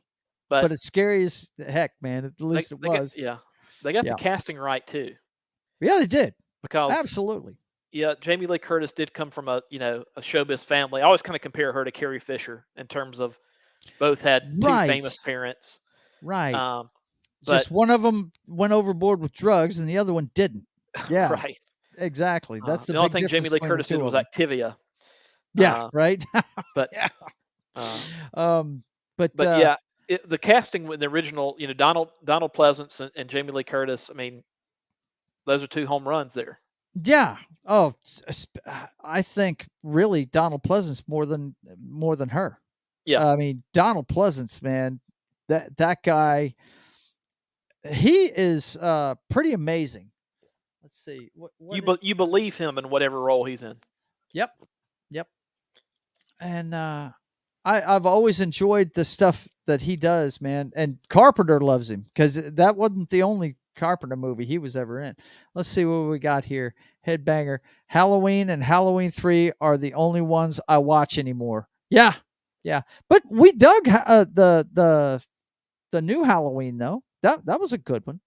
But but it's scary as heck, man. At least it they got was. yeah, they got the Yeah. casting right too, Yeah, they did. because Absolutely. yeah, Jamie Lee Curtis did come from a showbiz family. I always kind of compare her to Carrie Fisher in terms of both had two Right. famous parents. Right. Um, but Just one of them went overboard with drugs and the other one didn't. Yeah, right, exactly. That's the the only big thing Jamie difference Lee between the Curtis did two was of them. Activia. Yeah, Uh, right? but Yeah. uh, Um, but, but yeah, the casting with the original, Donald Pleasance and Jamie Lee Curtis. I mean, those are two home runs there. yeah. Oh, I think really Donald Pleasance more than her. Yeah, I mean, Donald Pleasance, man, that guy, he is, pretty amazing. Let's see. What is you believe him in whatever role he's in. Yep. Yep. And I've always enjoyed the stuff that he does, man. And Carpenter loves him because that wasn't the only Carpenter movie he was ever in. Let's see what we got here. Headbanger. Halloween and Halloween 3 are the only ones I watch anymore. Yeah. Yeah. But we dug the new Halloween though. That was a good one.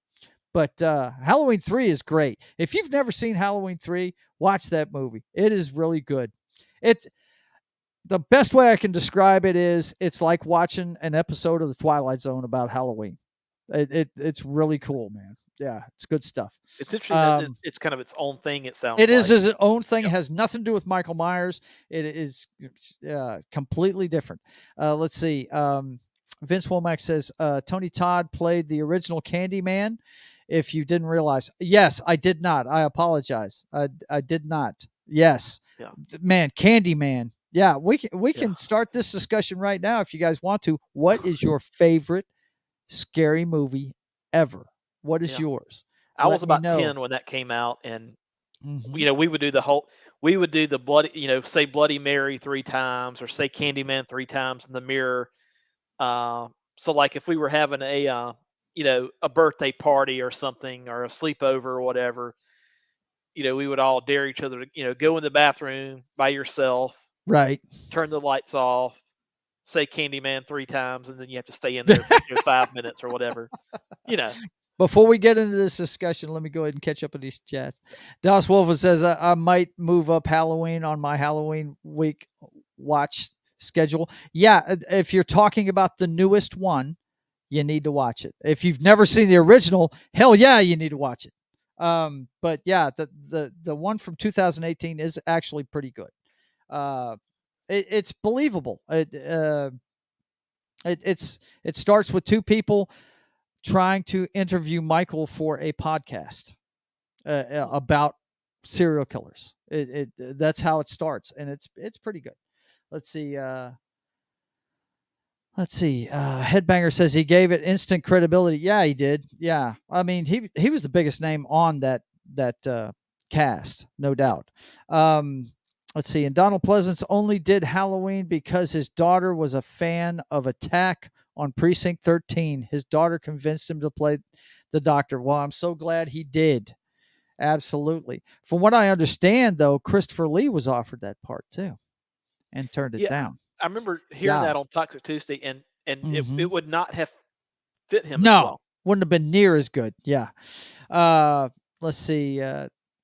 But Halloween 3 is great. If you've never seen Halloween 3, watch that movie. It is really good. It's the best way I can describe it is it's like watching an episode of the Twilight Zone about Halloween. It's really cool, man. Yeah, it's good stuff. It's interesting that Um, it's kind of its own thing, it sounds it is like. his own thing. It Yep. has nothing to do with Michael Myers. It is completely different. Let's see. Vince Womack says Tony Todd played the original Candyman. If you didn't realize, yes, I did not. I apologize. I did not. Yes, Yeah. man, Candyman. Yeah, we Yeah. can start this discussion right now if you guys want to. What is your favorite scary movie ever? What is Yeah. yours? I was Let me about know. 10 when that came out, and Hmm. you know, we would do the bloody, you know, say Bloody Mary 3 times or say Candyman 3 times in the mirror. Uh, so like if we were having a you know, a birthday party or something or a sleepover or whatever, you know, we would all dare each other to, you know, go in the bathroom by yourself, Right. turn the lights off, say Candyman 3 times, and then you have to stay in there for, you know, 5 minutes or whatever. You know. Before we get into this discussion, let me go ahead and catch up with these chats. Das Wolfen says I might move up Halloween on my Halloween week watch schedule. Yeah, if you're talking about the newest one, you need to watch it. If you've never seen the original, hell yeah, you need to watch it. But yeah, the one from 2018 is actually pretty good. Uh, it's believable. It starts with two people trying to interview Michael for a podcast about serial killers. That's how it starts, and it's pretty good. Let's see. Let's see. Headbanger says he gave it instant credibility. Yeah, he did. Yeah, I mean he was the biggest name on that cast, no doubt. Let's see. And Donald Pleasance only did Halloween because his daughter was a fan of Attack on Precinct 13. His daughter convinced him to play the doctor. Well, I'm so glad he did. Absolutely. From what I understand, though, Christopher Lee was offered that part too and turned it Yeah, down. I remember hearing Yeah. that on Toxic Tuesday, and Hmm. it would not have fit him as No, well. wouldn't have been near as good. Yeah. Uh, let's see.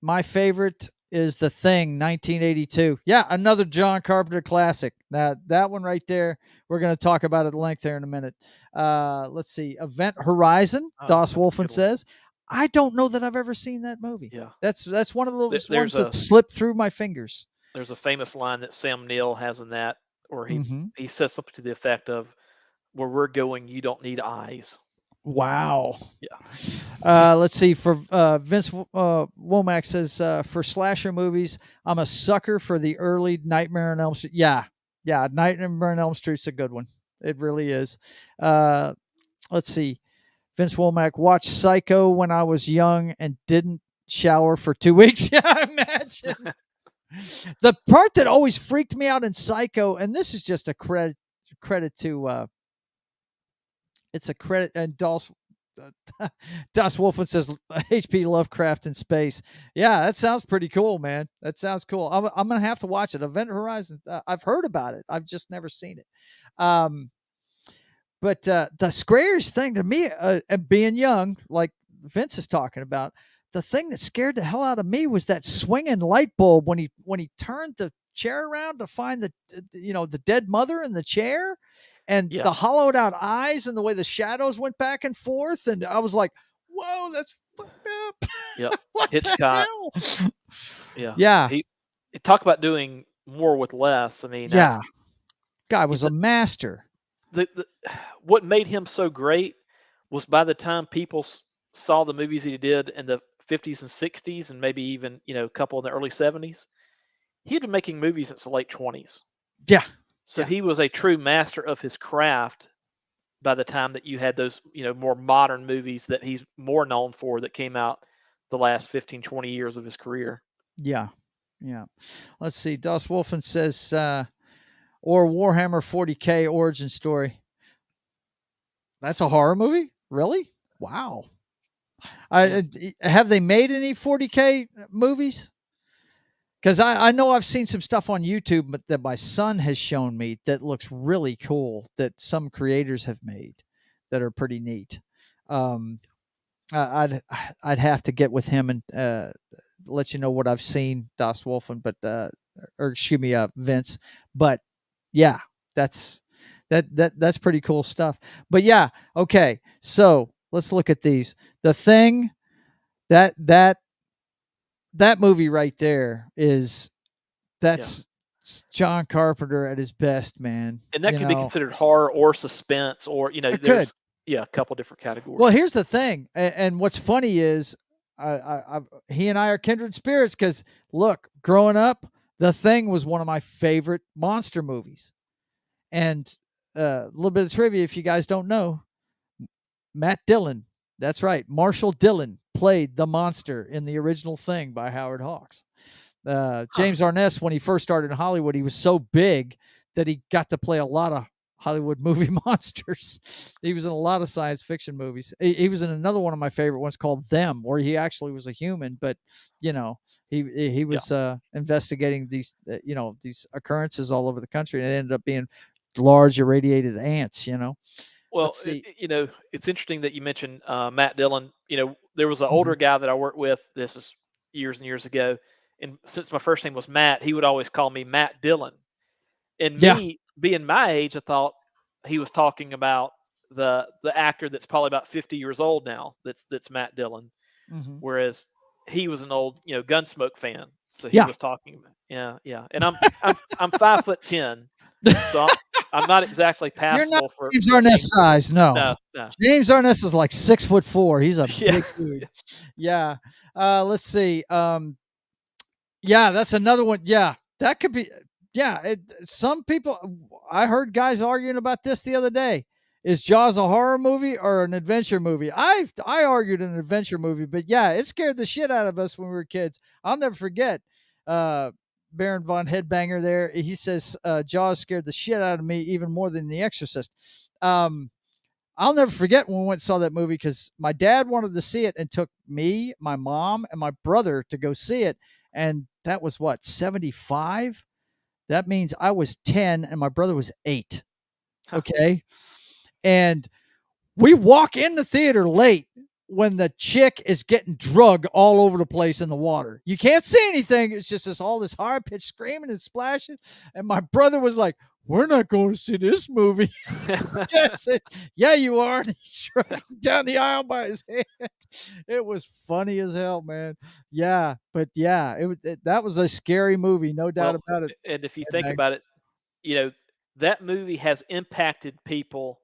My favorite is The Thing, 1982. Yeah, another John Carpenter classic. Now that one right there, we're going to talk about it at length there in a minute. Let's see. Event Horizon, Oh, Das that's a Wolfen good one. says. I don't know that I've ever seen that movie. Yeah. That's one of those ones There's that a slipped through my fingers. famous line that Sam Neill has in that, where Hmm. he says something to the effect of, "Where we're going, you don't need eyes." Wow. Yeah. Let's see. For Vince Womack says for slasher movies, I'm a sucker for the early Nightmare on Elm Street. Yeah, yeah, Nightmare on Elm Street's a good one. It really is. Uh, let's see. Vince Womack watched Psycho when I was young and didn't shower for 2 weeks. Yeah, imagine. The part that always freaked me out in Psycho, and this is just a credit to it's a credit and Das Wolfen says H.P. Lovecraft in space. Yeah, that sounds pretty cool, man. That sounds cool. I'm gonna have to watch it. Event Horizon. I've heard about it. I've just never seen it. Um, but the scariest thing to me, being young, like Vince is talking about, the thing that scared the hell out of me was that swinging light bulb when he turned the chair around to find the dead mother in the chair, and Yeah. the hollowed out eyes and the way the shadows went back and forth, and I was like, "Whoa, that's fucked up! Yep. What the Hitchcock. hell?" Yeah. Yeah, He talk about doing more with less. I mean, yeah, guy he, was a master. the what made him so great was by the time people saw the movies he did in the 50s and 60s, and maybe even, you know, a couple in the early 70s, he had been making movies since the late 20s. Yeah, So yeah, he was a true master of his craft by the time that you had those, you know, more modern movies that he's more known for that came out the last 15, 20 years of his career. yeah, yeah. Let's see. Das Wolfen says, or Warhammer 40K origin story. That's a horror movie? Really? Wow. Yeah. Have they made any 40K movies? Because I know I've seen some stuff on YouTube but that my son has shown me that looks really cool that some creators have made that are pretty neat. Um, I'd have to get with him and let you know what I've seen, Das Wolfen, but or excuse me, Vince. But yeah, that's that's pretty cool stuff. But yeah, okay. So let's look at these. The Thing. That that that movie right there is Yeah. that's John Carpenter at his best, man. And that could be considered horror or suspense or, It could. there's yeah, a couple different Well, categories. here's the thing, and what's funny is, he and I are kindred spirits because look, growing up, The Thing was one of my favorite monster movies, and a little bit of trivia, if you guys don't know, Matt Dillon, that's right, Marshall Dillon played the monster in the original Thing by Howard Hawks. Huh. James Arness, when he first started in Hollywood, he was so big that he got to play a lot of Hollywood movie monsters. He was in a lot of science fiction movies. He was in another one of my favorite ones called Them, where he actually was a human, but you know, he Yeah. was investigating these these occurrences all over the country, and it ended up being large irradiated ants. Well, Let's see. it's interesting that you mentioned Matt Dillon. There was an older Mhm. guy that I worked with. This is years and years ago, and since my first name was Matt, he would always call me Matt Dillon. And Yeah. me being my age, I thought he was talking about the actor that's probably about 50 years old now. That's Matt Dillon. Hmm. Whereas he was an old Gunsmoke fan, so he Yeah. was talking about yeah. And I'm 5'10", so I'm not exactly You're not passable James for Arness being size, no. no. James Arness is like 6'4". He's a Yeah. big dude. Yeah. Let's see. Yeah, that's another one. Yeah, that could be. Yeah, some people. I heard guys arguing about this the other day. Is Jaws a horror movie or an adventure movie? I argued an adventure movie, but yeah, it scared the shit out of us when we were kids. I'll never forget. Uh, Baron von Headbanger there. He says Jaws scared the shit out of me even more than The Exorcist. Um, I'll never forget when we went and saw that movie because my dad wanted to see it and took me, my mom, and my brother to go see it. And that was what, 75? That means I was 10 and my brother was 8. Huh. Okay. And we walk in the theater late when the chick is getting drug all over the place in the water. You can't see anything. It's just all this high pitched screaming and splashing. And my brother was like, "We're not going to see this movie." Dad said, "Yeah, you are." And he dragged him down the aisle by his hand. It was funny as hell, man. Yeah, but yeah, that was a scary movie, no doubt Well, about it. and if you think And about it, you know, that movie has impacted people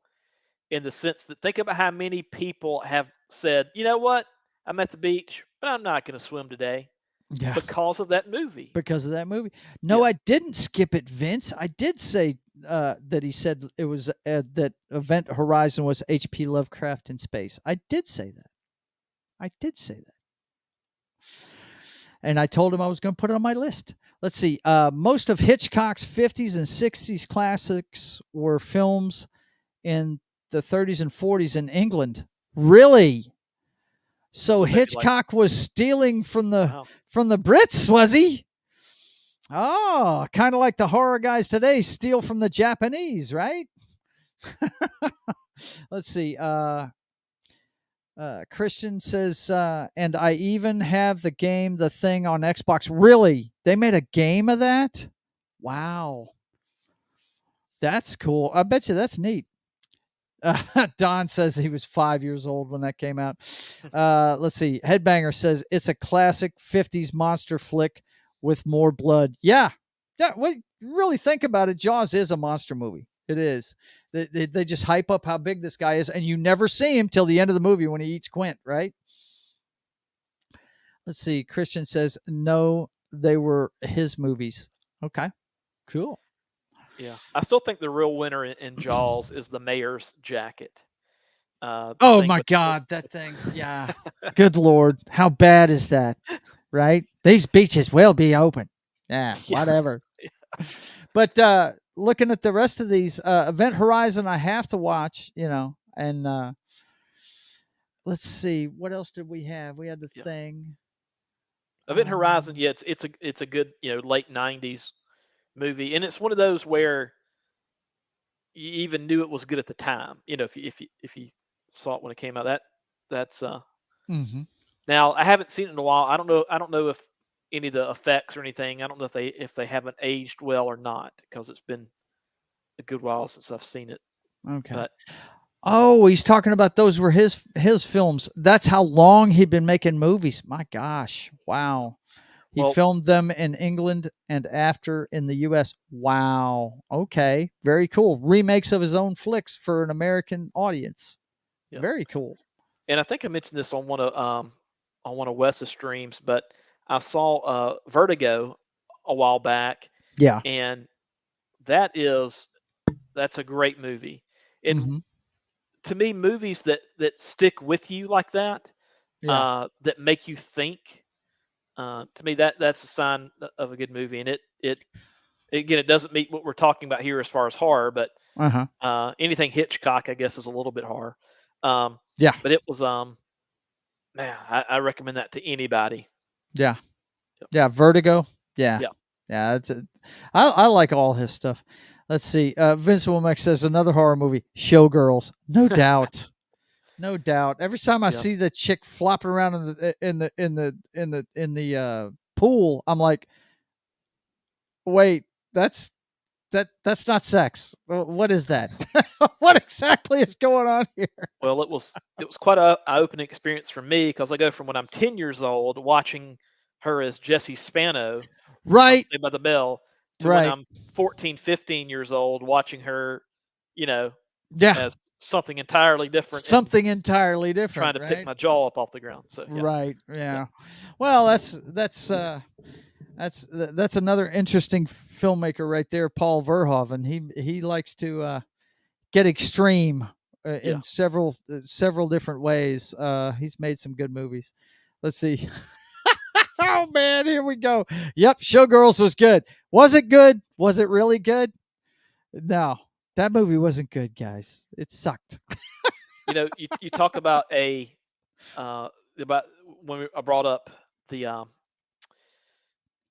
in the sense that think about how many people have said, "You know what? I'm at the beach, but I'm not going to swim today yeah, because of that movie." because of that movie. No, Yeah. I didn't skip it, Vince. I did say that he said it was that Event Horizon was H.P. Lovecraft in space. I did say that. I did say that. And I told him I was going to put it on my list. Let's see. Most of Hitchcock's 50s and 60s classics were films in the 30s and 40s in England. Really? So So maybe like, Hitchcock was stealing wow. from the Brits, was he? Oh, kind of like the horror guys today steal from the Japanese, right? Let's see. Christian says, and I even have the game, The Thing on Xbox. Really? They made a game of that? Wow. That's cool. I bet you that's neat. Don says he was 5 years old when that came out. Let's see. Headbanger says it's a classic 50s monster flick with more blood. Yeah. Yeah. Wait, really think about it. Jaws is a monster movie. It is. They just hype up how big this guy is, and you never see him till the end of the movie when he eats Quint, right? Let's see. Christian says, no, they were his movies. Okay. Cool. Yeah. I still think the real winner in Jaws is the mayor's jacket. The Oh thing my with God. That thing. Yeah. Good Lord. How bad is that? Right? These beaches will be open. Yeah. yeah. Whatever. But looking at the rest of these, Event Horizon, I have to watch, and let's see. What else did we have? We had the Yeah. thing. Event Horizon, Um, yeah, it's a good, late 90s movie, and it's one of those where you even knew it was good at the time. If you saw it when it came out, that's mhm. now I haven't seen it in a while. I don't know if any of the effects or anything. I don't know if they haven't aged well or not because it's been a good while since I've seen it. Okay. But Oh, he's talking about those were his films. That's how long he'd been making movies. My gosh. Wow. He Well, filmed them in England and after in the US. Wow. Okay. Very cool. Remakes of his own flicks for an American audience. yeah, Very cool. and I think I mentioned this on one of Wes's streams, but I saw Vertigo a while back, Yeah. and that is that's a great movie. And Mhm. to me, movies that stick with you like that, Yeah. that make you think, to me that's a sign of a good movie. And it again, it doesn't meet what we're talking about here as far as horror, but Uh-huh. anything Hitchcock, I guess, is a little bit horror. Um, Yeah. but it was man, I recommend that to anybody. Yeah. Yep. Yeah, Vertigo. Yeah. Yeah. Yeah, I like all his stuff. Let's see. Vince Wilmex says another horror movie, Showgirls. No doubt. No doubt. Every time I Yep. see the chick flopping around in the pool, I'm like, wait, that's not sex. What is that? What exactly is going on here? Well, it was quite a eye-opening experience for me because I go from when I'm 10 years old watching her as Jessie Spano on Right, Saved by the Bell to when right. I'm 14, 15 years old watching her, you know, Yeah, as something entirely different and something entirely trying different, to pick right? my jaw up off the ground. So yeah, Right. yeah, Yeah. Well, that's another interesting filmmaker right there, Paul Verhoeven. He likes to get extreme yeah. in several different ways. He's made some good movies. Let's see. Oh man, here we go. Yep, Showgirls was good. Was it good? Was it really good? No, that movie wasn't good, guys. It sucked. You talk about uh, about I brought up the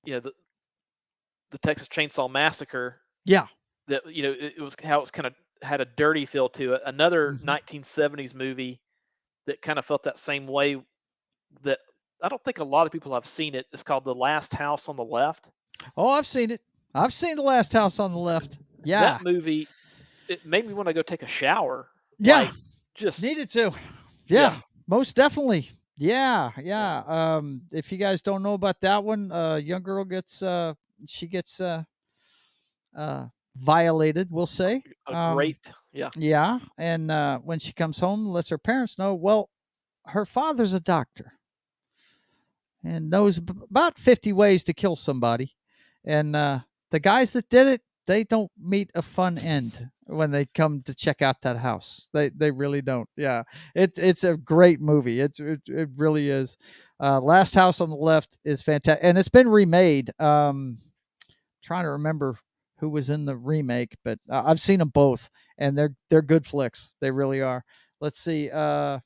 you know the Texas Chainsaw Massacre. Yeah. That it was how it's kind of had a dirty feel to it. Another Hmm. 1970s movie that kind of felt that same way. That I don't think a lot of people have seen it. It's called The Last House on the Left. Oh, I've seen it. I've seen The Last House on the Left. That Yeah. movie, it made me want to go take a shower. Yeah. Like just Needed to. yeah, Yeah. Most definitely. Yeah. yeah, Yeah. If you guys don't know about that one, young girl gets she gets violated, we'll say. a great yeah, Yeah. And when she comes home, lets her parents know, well, her father's a doctor and knows about 50 ways to kill somebody. And the guys that did it, they don't meet a fun end when they come to check out that house. They really don't. Yeah, it's a great movie. It really is. Last House on the Left is fantastic, and it's been remade. Trying to remember who was in the remake, but I've seen them both, and they're good flicks. They really are. Let's see. I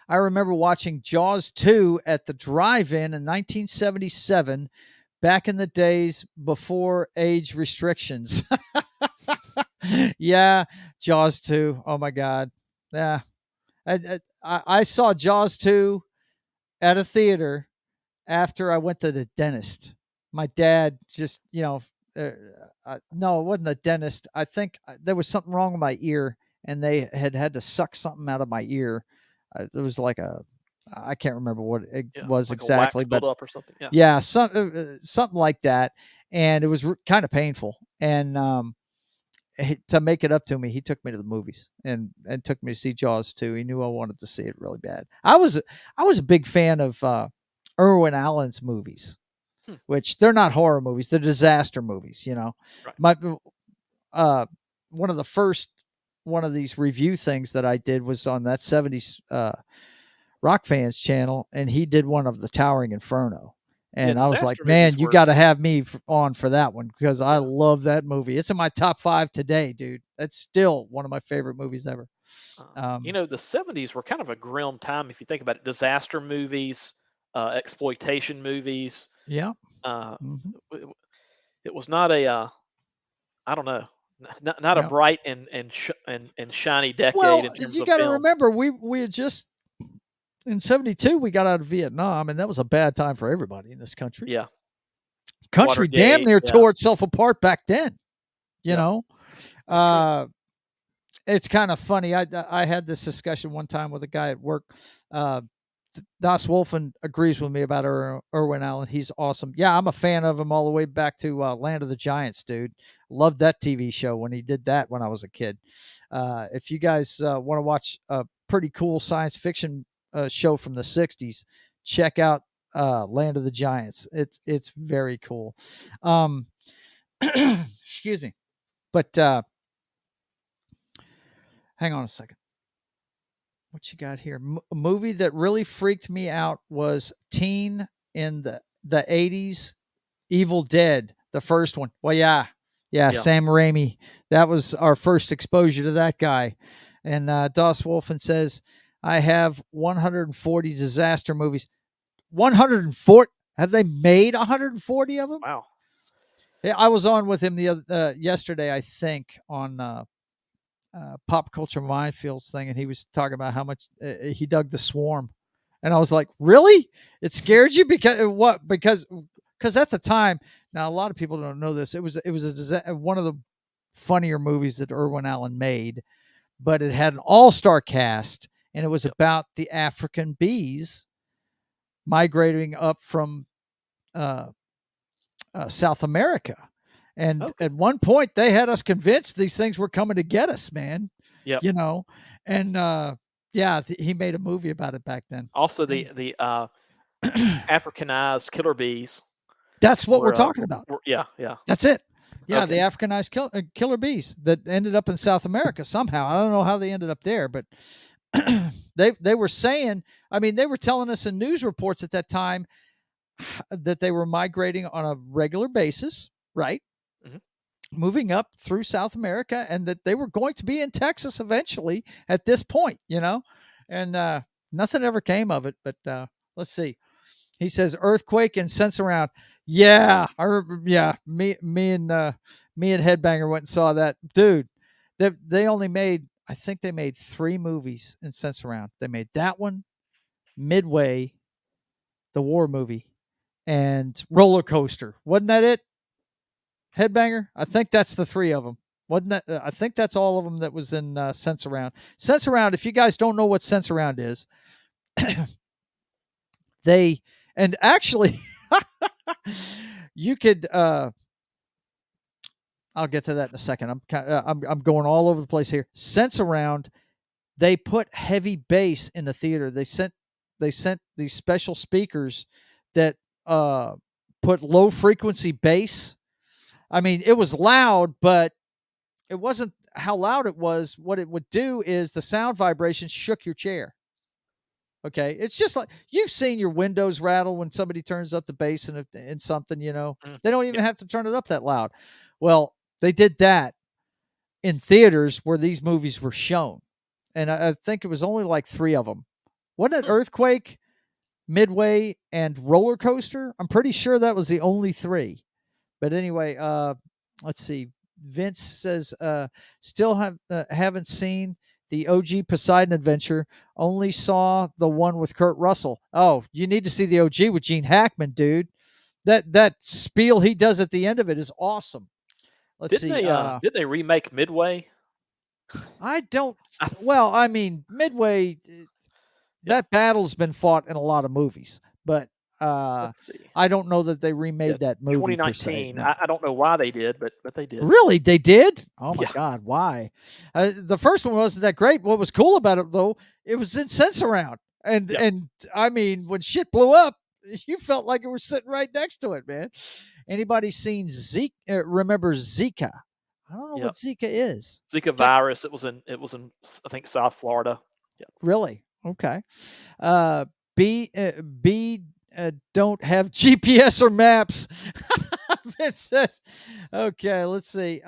remember watching Jaws 2 at the drive-in in 1977, back in the days before age restrictions. Yeah, Jaws 2. Oh my God. Yeah. I saw Jaws 2 at a theater after I went to the dentist. My dad just, uh, no, it wasn't the dentist. I think there was something wrong with my ear, and they had to suck something out of my ear. It was like I can't remember what it yeah, was like a wax exactly, but buildup or something. Yeah, yeah, something like that. And it was kind of painful. And to make it up to me, he took me to the movies and took me to see Jaws 2. He knew I wanted to see it really bad. I was a big fan of Irwin Allen's movies, hmm, which they're not horror movies, they're disaster movies. right. My uh, one of the first one of these review things that I did was on that 70s Rock Fans channel, and he did one of the Towering Inferno. Yeah, And I was like, disaster movies man, you were got to have me on for that one because I yeah. love that movie. It's in my top 5 today, dude. That's still one of my favorite movies ever. Um, The 70s were kind of a grim time if you think about it. Disaster movies, exploitation movies. yeah. Uh, Hmm. it, it was not a I don't know, not a Yeah. bright and shiny decade Well, in terms you of got to film. remember, we had just in '72 we got out of Vietnam, and that was a bad time for everybody in this country. Yeah, Country damn Watergate. near Yeah, tore itself apart back then. You yeah, know, that's true. uh, it's kind of funny. I had this discussion one time with a guy at work. Uh, Das Wolfen agrees with me about Irwin Allen. He's awesome. Yeah, I'm a fan of him all the way back to Land of the Giants, dude. Loved that TV show when he did that when I was a kid. If you guys want to watch a pretty cool science fiction show from the '60s, check out Land of the Giants. It's very cool. Excuse me, but hang on a second. What you got here? A movie that really freaked me out was teen in the 80s, Evil Dead, the first one. Well, yeah, Yeah. Sam Raimi. That was our first exposure to that guy. And Doss Wolfen says, I have 140 disaster movies. 140? Have they made 140 of them? Wow. Yeah, I was on with him the other yesterday, I think, on Pop Culture Minefields thing, and he was talking about how much he dug The Swarm, and I was like, "Really? It scared you because what? Because at the time, now a lot of people don't know this. It was one of the funnier movies that Irwin Allen made, but it had an all-star cast, and it was Yep. about the African bees migrating up from uh, South America. And Okay. at one point, they had us convinced these things were coming to get us, man. Yep. You know, and yeah, he made a movie about it back then. Also, And the Africanized killer bees that's what we're were, talking about. yeah, yeah. That's it. Yeah, the Okay. Africanized killer bees that ended up in South America somehow. I don't know how they ended up there, but they were saying. I mean, they were telling us in news reports at that time that they were migrating on a regular basis, right? Mhm. Moving up through South America, and that they were going to be in Texas eventually at this point, and nothing ever came of it. But let's see. He says earthquake and sense around. Yeah, I remember. Yeah, me and Headbanger went and saw that, dude. They only made. I think they made 3 movies in sense around. They made that one, Midway, the war movie, and Roller Coaster. Wasn't that it? Headbanger? I think that's the 3 of them. Wasn't that? I think that's all of them that was in Sense Around. Sense Around. If you guys don't know what Sense Around is, they and actually, you could. I'll get to that in a second. I'm going all over the place here. Sense Around. They put heavy bass in the theater. They sent these special speakers that put low frequency bass. I mean, it was loud, but it wasn't how loud it was. What it would do is the sound vibrations shook your chair. Okay, it's just like you've seen your windows rattle when somebody turns up the bass in something. Mm. They don't Yep. even have to turn it up that loud. Well, they did that in theaters where these movies were shown, and I think it was only like 3 of them. Wasn't it Hmm. Earthquake, Midway, and Roller Coaster? I'm pretty sure that was the only 3. But anyway, let's see. Vince says, still haven't seen the OG Poseidon Adventure. Only saw the one with Kurt Russell. Oh, you need to see the OG with Gene Hackman, dude. That spiel he does at the end of it is awesome. Let's Didn't see. they remake Midway? I don't. I, Well, I mean, Midway. yeah. That battle's been fought in a lot of movies, but Let's see. I don't know that they Yeah. remade that movie per se. 2019. No. I don't know why they did, but they did. Really? They did? Oh my Yeah. god, why? The first one wasn't that great. What was cool about it though, it was in Sense-Around. And Yeah. and I mean, when shit blew up, you felt like you were sitting right next to it, man. Anybody seen Zeke remember Zika? I don't know Yeah. what Zika is. Zika Ta- virus. It was in I think South Florida. Yeah. Really? Okay. B don't have GPS or maps. It says, okay, let's see.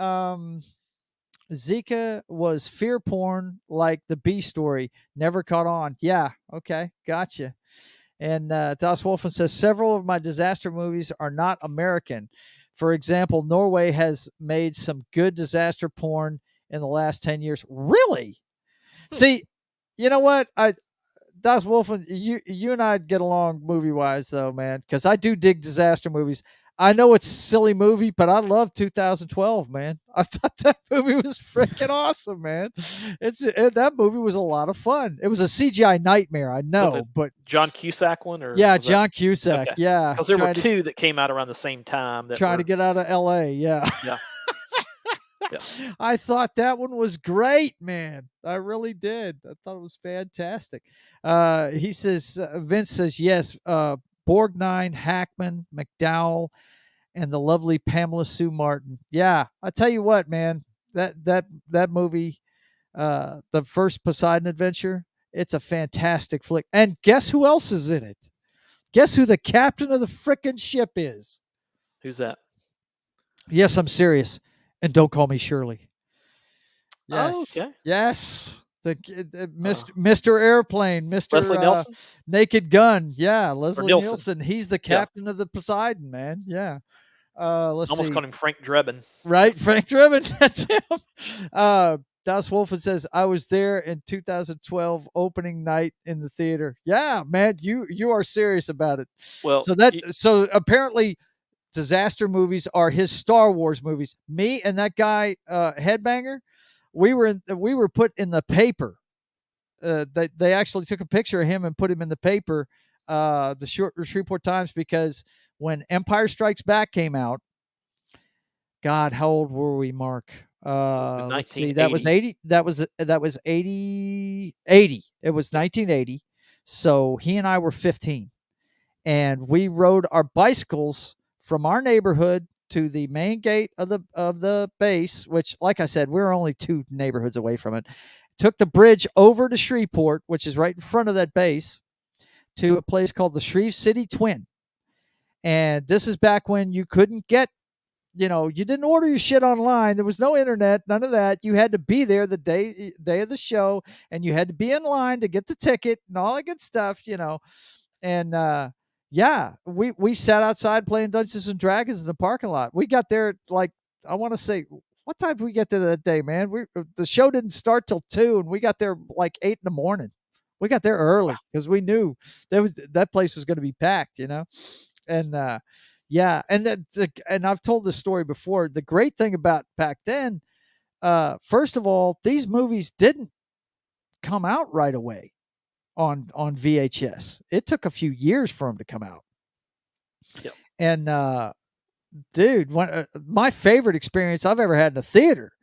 Zika was fear porn like the B story. Never caught on. Yeah. Okay. Gotcha. And Das Wolfen says several of my disaster movies are not American. For example, Norway has made some good disaster porn in the last 10 years. Really? Hmm. See, you know what? Das Wolfen, you and I get along movie wise though, man, because I do dig disaster movies. I know it's a silly movie, but I love 2012, man. I thought that movie was freaking awesome, man. That movie was a lot of fun. It was a CGI nightmare, I Is that the know, but John Cusack one, or yeah, was that John Cusack, okay? yeah, Because there were 2 that came out around the same time that trying to were get out of LA, yeah. yeah, yeah. I thought that one was great, man. I really did. I thought it was fantastic. He says, Vince says, yes, Borgnine, Hackman, McDowell, and the lovely Pamela Sue Martin. Yeah, I tell you what, man, that movie, the first Poseidon Adventure, it's a fantastic flick. And guess who else is in it? Guess who the captain of the frickin' ship is? Who's that? Yes, I'm serious. And don't call me Shirley. Oh, Yes. okay. Yes. Uh, Mr. Airplane, Mr. Leslie Nelson Naked Gun. Yeah, or Leslie Nielsen? Nielsen. He's the Yeah, captain of the Poseidon, man. Yeah. Let's almost see. called him Frank Drebin. Right, Yep. Frank Drebin. That's him. Das Wolfen says, I was there in 2012 opening night in the theater. Yeah, man, you are serious about it. Well, So apparently disaster movies are his Star Wars movies. Me and that guy, Headbanger, we were put in the paper. They actually took a picture of him and put him in the paper, the Shreveport Times, because when Empire Strikes Back came out, God, how old were we, Mark? Let's see. That was 1980. 80. That was 80. 80. It was 1980. So he and I were 15, and we rode our bicycles from our neighborhood to the main gate of the base, which, like I said, we were only 2 neighborhoods away from it. Took the bridge over to Shreveport, which is right in front of that base, to a place called the Shreve City Twin. And this is back when you couldn't get, you didn't order your shit online. There was no internet, none of that. You had to be there the day of the show, and you had to be in line to get the ticket and all that good stuff. And yeah, we sat outside playing Dungeons and Dragons in the parking lot. We got there like, I want to say, what time did we get there that day, man? The show didn't start till 2, and we got there like 8 in the morning. We got there Wow. early because we knew that place was going to be packed. And yeah, and I've told this story before. The great thing about back then, first of all, these movies didn't come out right away on VHS. It took a few years for them to come out. Yep. And dude, my favorite experience I've ever had in a theater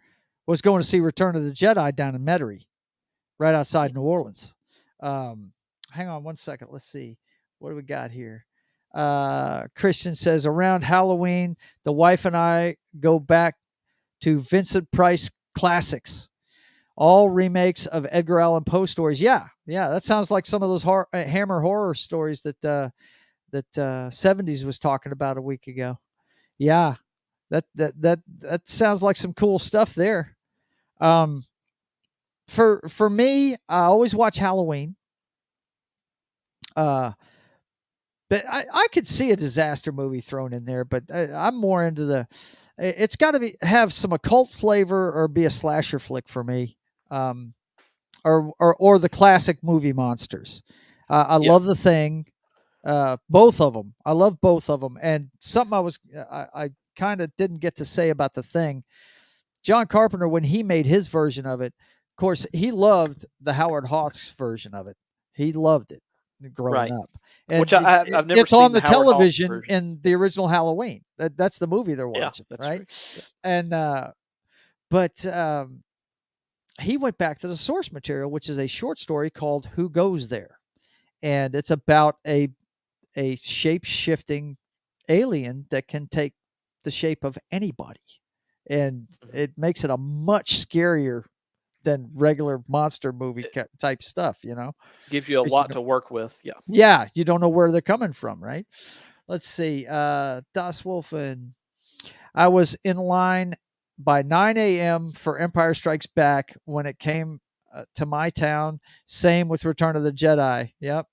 was going to see Return of the Jedi down in Metairie, right outside New Orleans. Hang on one second. Let's see. What do we got here? Christian says, around Halloween, the wife and I go back to Vincent Price classics, all remakes of Edgar Allan Poe stories. Yeah, that sounds like some of those Hammer horror stories that 70s was talking about a week ago. Yeah, that sounds like some cool stuff there. For me, I always watch Halloween. But I could see a disaster movie thrown in there, but I'm more into it's got to have some occult flavor or be a slasher flick for me, or the classic movie monsters. I Yeah. love The Thing, both of them. I love both of them. And something I kind of didn't get to say about The Thing. John Carpenter, when he made his version of it, of course, he loved the Howard Hawks version of it. He loved it growing Right. up, Which and I've never it's seen on the the Howard Hawks television version. in the original Halloween. That's the movie they're Yeah, watching, that's right? true. Yeah. And but he went back to the source material, which is a short story called "Who Goes There," and it's about a shape shifting alien that can take the shape of anybody, and Mhm. it makes it a much scarier than regular monster movie It type stuff, gives you a 'cause lot to work with. Yeah. yeah, you don't know where they're coming from, right? Let's see. Das Wolfen. I was in line by 9 a.m. for Empire Strikes Back when it came to my town. Same with Return of the Jedi. Yep.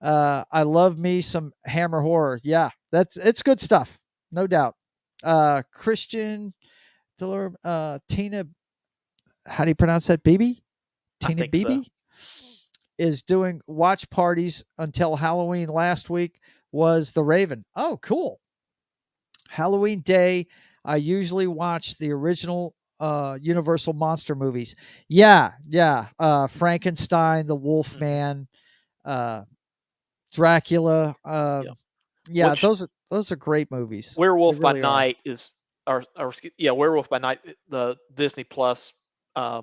I love me some Hammer horror. Yeah, it's good stuff, no doubt. Christian, Tina, how do you pronounce that? Bibi? I Tina think so. Bibi is doing watch parties until Halloween last week was The Raven. Oh, cool. Halloween Day, I usually watch the original Universal monster movies. Yeah, yeah. Frankenstein, the Hmm. Wolfman, uh, Dracula. Yeah. Yeah, Which those are great movies. They Werewolf by really are. Night is, yeah, Werewolf by Night, the Disney Plus, uh,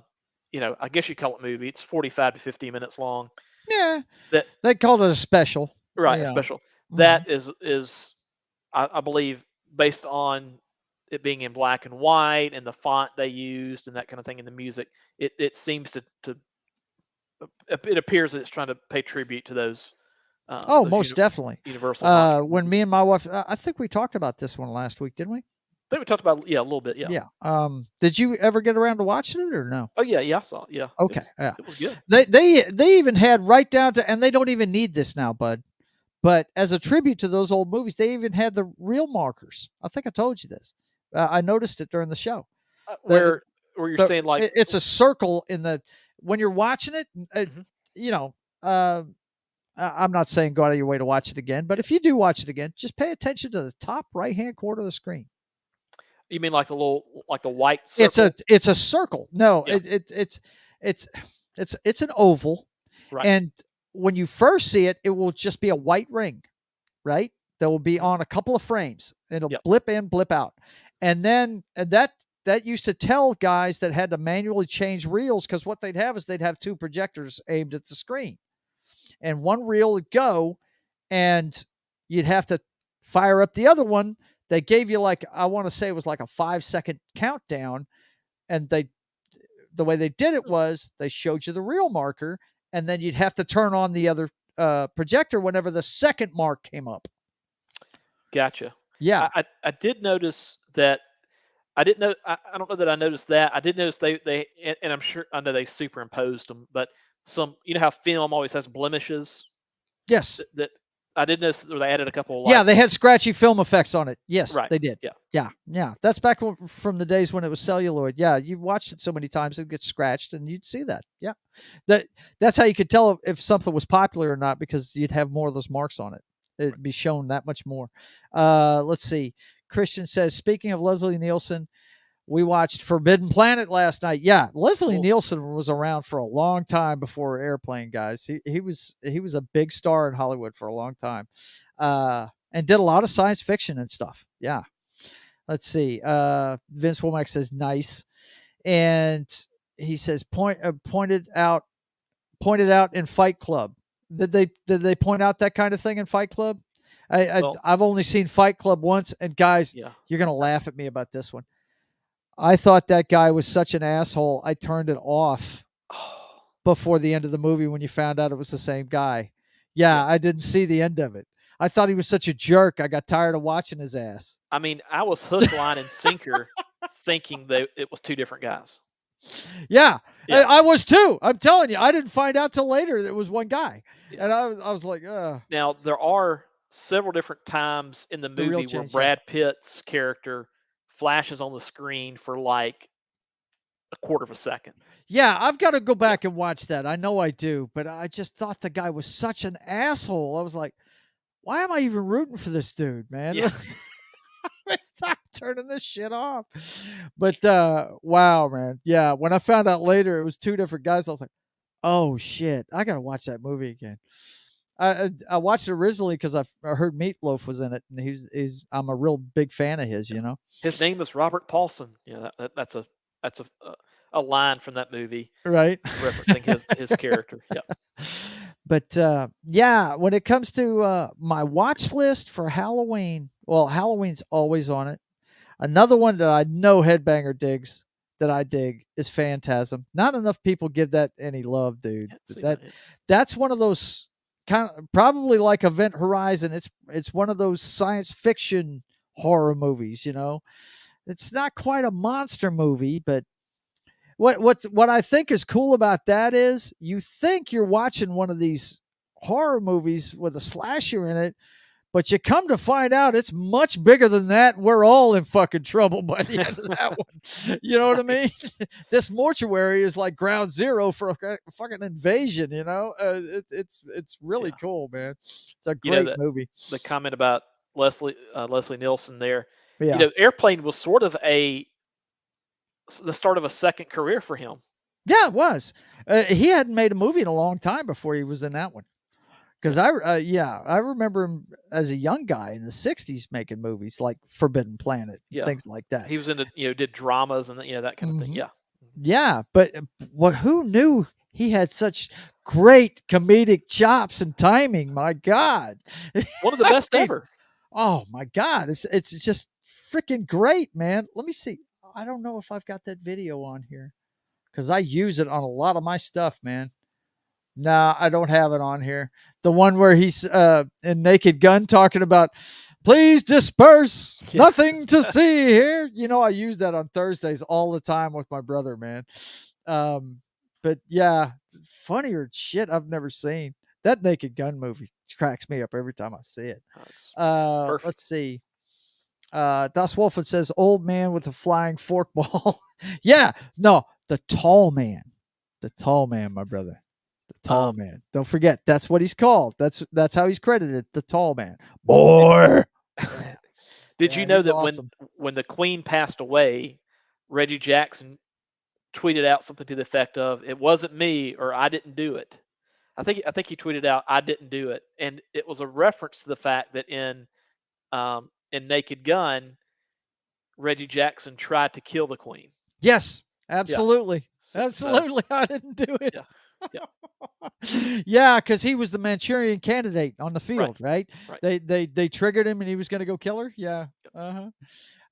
I guess you call it movie. It's 45 to 50 minutes long. Yeah, That they called it a special. Right, a Yeah. special. Hmm. That is I believe based on it being in black and white and the font they used and that kind of thing in the music. It seems to it appears that it's trying to pay tribute to Oh, those most definitely. Universal monster When me movies. and my wife, I think we talked about this one last week, didn't we? I think we talked about, yeah, a little bit, yeah. Yeah. Did you ever get around to watching it or no? Oh yeah, yeah, I saw it. Yeah, Okay. Yeah. it was good. They even had right down to, and they don't even need this now, bud. But as a tribute to those old movies, they even had the real markers. I think I told you this. I noticed it during the show. The Where you're saying like, it's a circle in the when you're watching it. mhm, You know, I'm not saying go out of your way to watch it again, but yeah. if you do watch it again, just pay attention to the top right hand corner of the screen. You mean like the little, like the white circle? It's a circle. No, Yeah, it's it's an oval, right. and when you first see it, it will just be a white ring, right? That will be Mhm, on a couple of frames. It'll yep. blip in, blip out, and then that used to tell guys that had to manually change reels because what they'd have is they'd have two projectors aimed at the screen, and one reel would go, and you'd have to fire up the other one. They gave you like I want to say it was like a 5 second countdown, and the way they did it Hmm, was they showed you the real marker, and then you'd have to turn on the other projector whenever the second mark came up. gotcha. Yeah. I did notice that. I didn't know. I don't know that I noticed that. I did notice and I'm sure I know they superimposed them, but some, how film always has blemishes. Yes. That I did notice that they added a couple Yeah, like, they had scratchy film effects on it. Yes, right, they did. yeah, Yeah, yeah. That's back from the days when it was celluloid. Yeah, you watched it so many times it gets scratched, and you'd see that. Yeah, that that's how you could tell if something was popular or not because you'd have more of those marks on it. right. It'd be shown that much more. Let's see. Christian says, speaking of Leslie Nielsen, we watched Forbidden Planet last night. Yeah, Leslie Well, Nielsen was around for a long time before Airplane, guys. He was a big star in Hollywood for a long time, and did a lot of science fiction and stuff. Yeah. Let's see. Vince Womack says nice, and he says pointed out in Fight Club. Did they point out that kind of thing in Fight Club? well, I've only seen Fight Club once, and guys, yeah. you're gonna laugh at me about this one. I thought that guy was such an asshole. I turned it off Oh, before the end of the movie when you found out it was the same guy. yeah. Yeah, I didn't see the end of it. I thought he was such a jerk. I got tired of watching his ass. I mean, I was hook, line, and sinker, thinking that it was two different guys. Yeah, Yeah. I was too. I'm telling you, I didn't find out till later that it was one guy, Yeah. and I was like, Now there are several different times in the the real movie where change. Yeah, Brad Pitt's character flashes on the screen for like a quarter of a second. yeah. I've got to go Yeah. back and watch that. I know I do, but I just thought the guy was such an asshole. I was like, why am I even rooting for this dude, man? Yeah. I'm turning this shit off. But wow, man. Yeah, when I found out later it was two different guys, I was like, oh shit, I gotta watch that movie again. I watched it originally because I heard Meatloaf was in it, and he's I'm a real big fan of his. Yeah. You know, His name is Robert Paulson. That's a line from that movie right? referencing his character. Yeah. But yeah, when it comes to my watch list for Halloween, well, Halloween's always on it. Another one that I know Headbanger digs that I dig is Phantasm. Not enough people give that any love, dude. Hadn't seen That that yet. that's one of those kind of probably like Event Horizon. It's one of those science fiction horror movies, you know. It's not quite a monster movie, but what I think is cool about that is you think you're watching one of these horror movies with a slasher in it, but you come to find out it's much bigger than that. We're all in fucking trouble by the end of that one. You know what I mean? Right. This mortuary is like ground zero for a fucking invasion. You know, it's really Yeah. cool, man. It's a You know great movie. the comment about Leslie Nielsen there. Yeah. Airplane was sort of the start of a second career for him. Yeah, it was. He hadn't made a movie in a long time before he was in that one. Because Yeah. I remember him as a young guy in the '60s making movies like Forbidden Planet and Yeah. things like that. He was into, did dramas and that kind of thing. Hmm. Yeah. Yeah, but what? Who knew he had such great comedic chops and timing? My God, One of the I best mean, ever. oh my God, it's just freaking great, man. Let me see. I don't know if I've got that video on here because I use it on a lot of my stuff, man. Nah, I don't have it on here. The one where he's in Naked Gun talking about, please disperse, Yeah. nothing to see here. I use that on Thursdays all the time with my brother, man. Um, but yeah, funnier shit I've never seen. That Naked Gun movie cracks me up every time I see it. It's perfect. Let's see. Das Wolfen says, old man with a flying forkball. Yeah, no, the tall man. The tall man, my brother. The tall Um, man. Don't forget, that's what he's called. That's how he's credited. The tall man. did, Boy. did you Yeah, know he's that when awesome. when the Queen passed away, Reggie Jackson tweeted out something to the effect of, "It wasn't me," or "I didn't do it." I think he tweeted out, "I didn't do it," and it was a reference to the fact that in Naked Gun, Reggie Jackson tried to kill the Queen. Yes, Yeah. absolutely. So Absolutely. I didn't do it. yeah, yeah, Yeah, because he was the Manchurian candidate on the right, field, right? right. They triggered him and he was gonna go kill her. Yeah. Yep.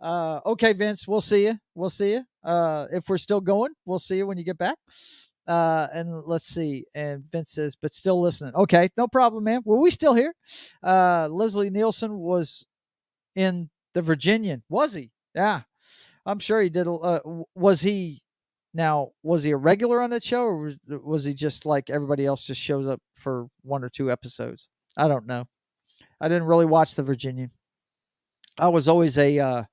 Uh-huh. Okay, Vince, we'll see you. We'll see you. If we're still going, we'll see you when you get back. And let's see. And Vince says, but still listening. Okay, no problem, man. Well, we still here. Leslie Nielsen was in the Virginian. Was he? Yeah, I'm sure he did. Was he? Now, was he a regular on that show, or was he just like everybody else, just shows up for one or two episodes? I don't know. I didn't really watch the Virginian. I was always a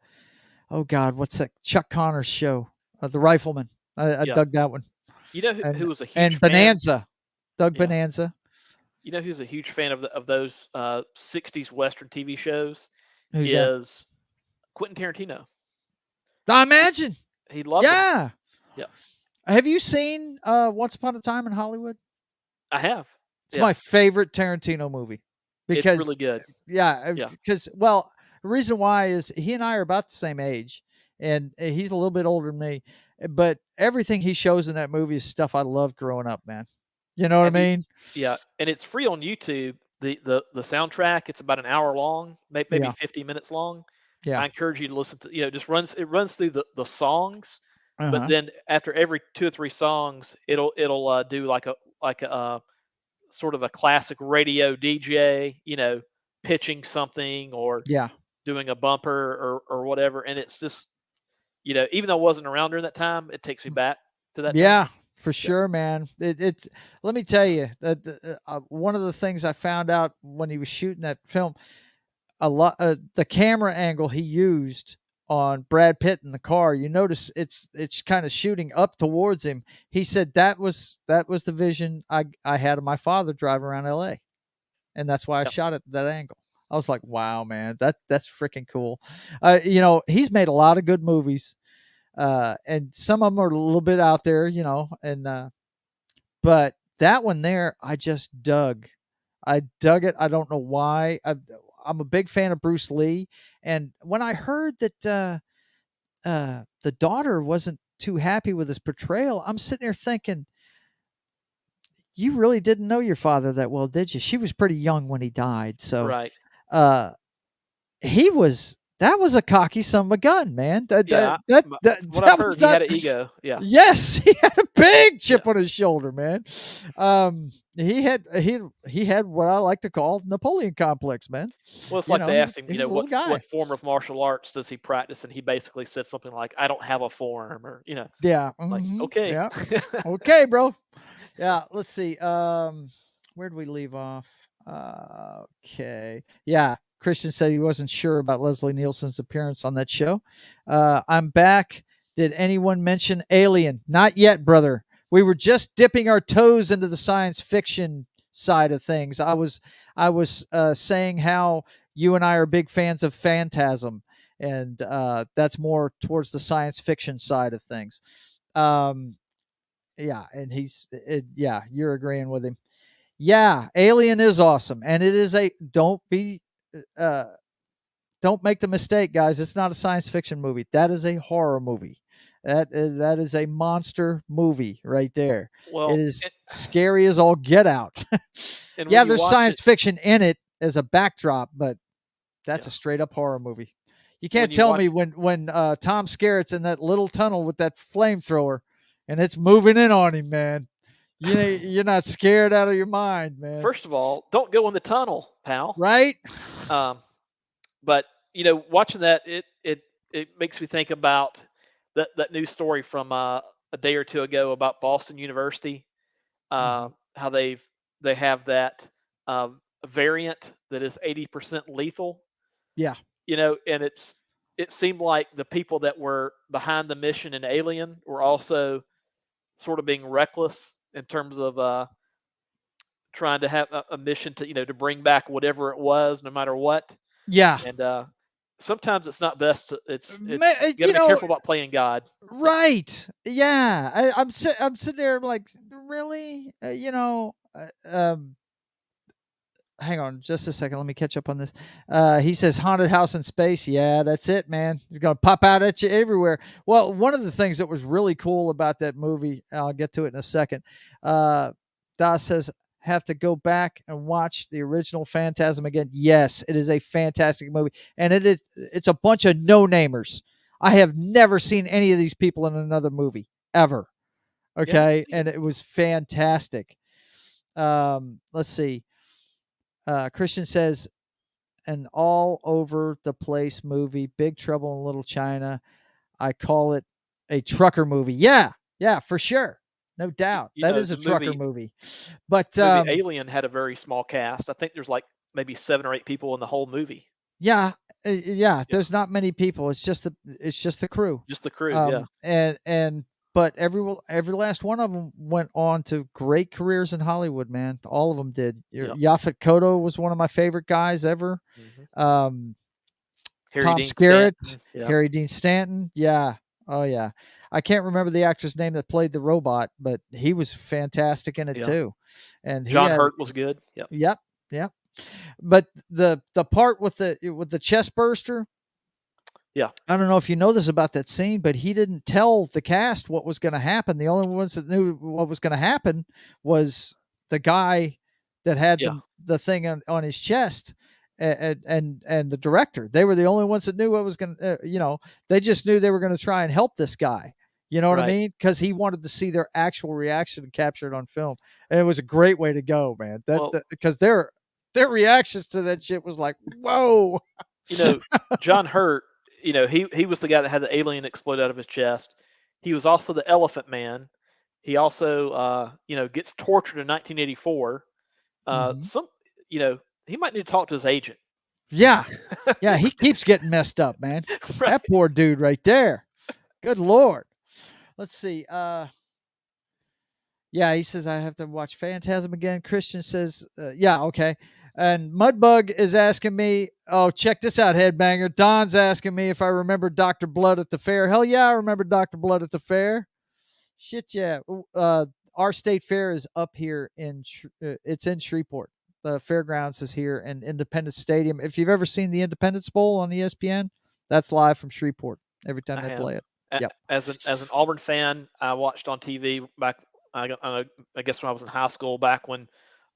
oh God, what's that Chuck Connors show? The Rifleman. I Yeah. dug that one. You know who And was a huge and fan? Bonanza. Doug Yeah. Bonanza. You know who's a huge fan of those '60s Western TV shows Who's that? is Quentin Tarantino. I He imagine. he loved them. Yeah. Yeah, Have you seen Once Upon a Time in Hollywood? I have. It's Yeah, my favorite Tarantino movie it's really because, good. yeah, Yeah, because well, the reason why is he and I are about the same age, and he's a little bit older than me, but everything he shows in that movie is stuff I loved growing up, man. You know what I have you? mean? Yeah, and it's free on YouTube. The soundtrack, it's about an hour long, maybe Yeah, 50 minutes long. yeah, I encourage you to listen to. It runs through the songs, uh but huh, then after every two or three songs, it'll do like a sort of a classic radio DJ, pitching something or yeah, doing a bumper or whatever. And it's just, even though I wasn't around during that time, it takes me back to that time. yeah, for Yeah. sure, man. It's let me tell you that one of the things I found out when he was shooting that film, a lot the camera angle he used on Brad Pitt in the car, you notice it's kind of shooting up towards him. He said that was the vision I had of my father driving around LA, and that's why I Yeah. shot it that angle. I was like, wow, man, that's freaking cool. He's made a lot of good movies, and some of them are a little bit out there, and but that one there I just dug. I dug it. I don't know why. I'm a big fan of Bruce Lee, and when I heard that the daughter wasn't too happy with his portrayal, I'm sitting there thinking, you really didn't know your father that well, did you? She was pretty young when he died, so Right. uh, that was a cocky son of a gun, man. That Yeah. that that that, From what I've that heard, was he not. had an ego. Yeah. Yes, he had a big Yeah. chip on his shoulder, man. He had what I like to call Napoleon complex, man. Well, it's like they He, asked him, he was a little what guy. form of martial arts does he practice? And he basically said something like, I don't have a form, or, Yeah. like, Mhm. okay. Yeah. Okay, bro. Yeah. Let's see. Where did we leave off? Okay. Yeah. Christian said he wasn't sure about Leslie Nielsen's appearance on that show. I'm back. Did anyone mention Alien? Not yet, brother. We were just dipping our toes into the science fiction side of things. I was saying how you and I are big fans of Phantasm, and that's more towards the science fiction side of things. Um, yeah, and yeah, you're agreeing with him. Yeah, Alien is awesome, and it is a uh, don't make the mistake, guys. It's not a science fiction movie. That is a horror movie. That is a monster movie right there. It Well, is scary as all get out. and when Yeah, you there's watch it, science fiction in it as a backdrop, but that's yeah, a straight up horror movie. You when can't you tell watch me when Tom Skerritt's in that little tunnel with that flamethrower and it's moving in on him, man. You're not scared out of your mind, man. first of all, don't go in the tunnel, pal. Right? Um, but watching that, it makes me think about that news story from a day or two ago about Boston University. Hmm. How they have that variant that is 80% lethal. Yeah. And it seemed like the people that were behind the mission in Alien were also sort of being reckless in terms of trying to have a mission to to bring back whatever it was, no matter what. Yeah. And sometimes it's not best. It's Ma- you got to you be know, careful about playing God. Yep. right. Yeah. I'm sitting there like, really? Hang on just a second. Let me catch up on this. He says haunted house in space. Yeah, that's it, man. He's going to pop out at you everywhere. Well, one of the things that was really cool about that movie, I'll get to it in a second. Das says, have to go back and watch the original Phantasm again. Yes, it is a fantastic movie. And it's a bunch of no-namers. I have never seen any of these people in another movie ever. Yeah. Okay. And it was fantastic. Let's see. Christian says, an all over the place movie, Big Trouble in Little China. I call it a trucker movie. Yeah, yeah, for sure. No doubt. That is a The trucker movie movie. But movie Alien had a very small cast. I think there's like maybe 7 or 8 people in the whole movie. yeah, yeah, Yeah. there's not many people. It's just the crew. Just the crew. Yeah. And but every last one of them went on to great careers in Hollywood, man. All of them did. Yeah. Yaphet Kotto was one of my favorite guys ever. Hmm. Um, Harry Tom Dean Skerritt, Stanton. Yeah. Harry Dean Stanton. Yeah. Oh yeah. I can't remember the actor's name that played the robot, but he was fantastic in it Yeah. too. And he John had Hurt was good. Yeah. yep, yep. But the part with the chest burster, Yeah. I don't know if you know this about that scene, but he didn't tell the cast what was going to happen. The only ones that knew what was going to happen was the guy that had Yeah. the thing on his chest, and the director. They were the only ones that knew what was going to. They just knew they were going to try and help this guy. You know what I Right. mean? Because he wanted to see their actual reaction and capture it on film. And it was a great way to go, man. Well, Because their reactions to that shit was like, whoa. you know, John Hurt, he was the guy that had the alien explode out of his chest. He was also the Elephant Man. He also, gets tortured in 1984. Hmm. Some, you know, he might need to talk to his agent. Yeah. Yeah, he keeps getting messed up, man. That Right. poor dude right there. Good lord. Let's see. Yeah, he says I have to watch Phantasm again. Christian says, yeah, okay. And Mudbug is asking me, oh, check this out, Headbanger. Don's asking me if I remember Dr. Blood at the fair. Hell yeah, I remember Dr. Blood at the fair. Shit, yeah. Our state fair is up here it's in Shreveport. The fairgrounds is here in Independence Stadium. If you've ever seen the Independence Bowl on ESPN, that's live from Shreveport every time I they have. play it. Yep. As an Auburn fan, I watched on TV back. I guess when I was in high school, back when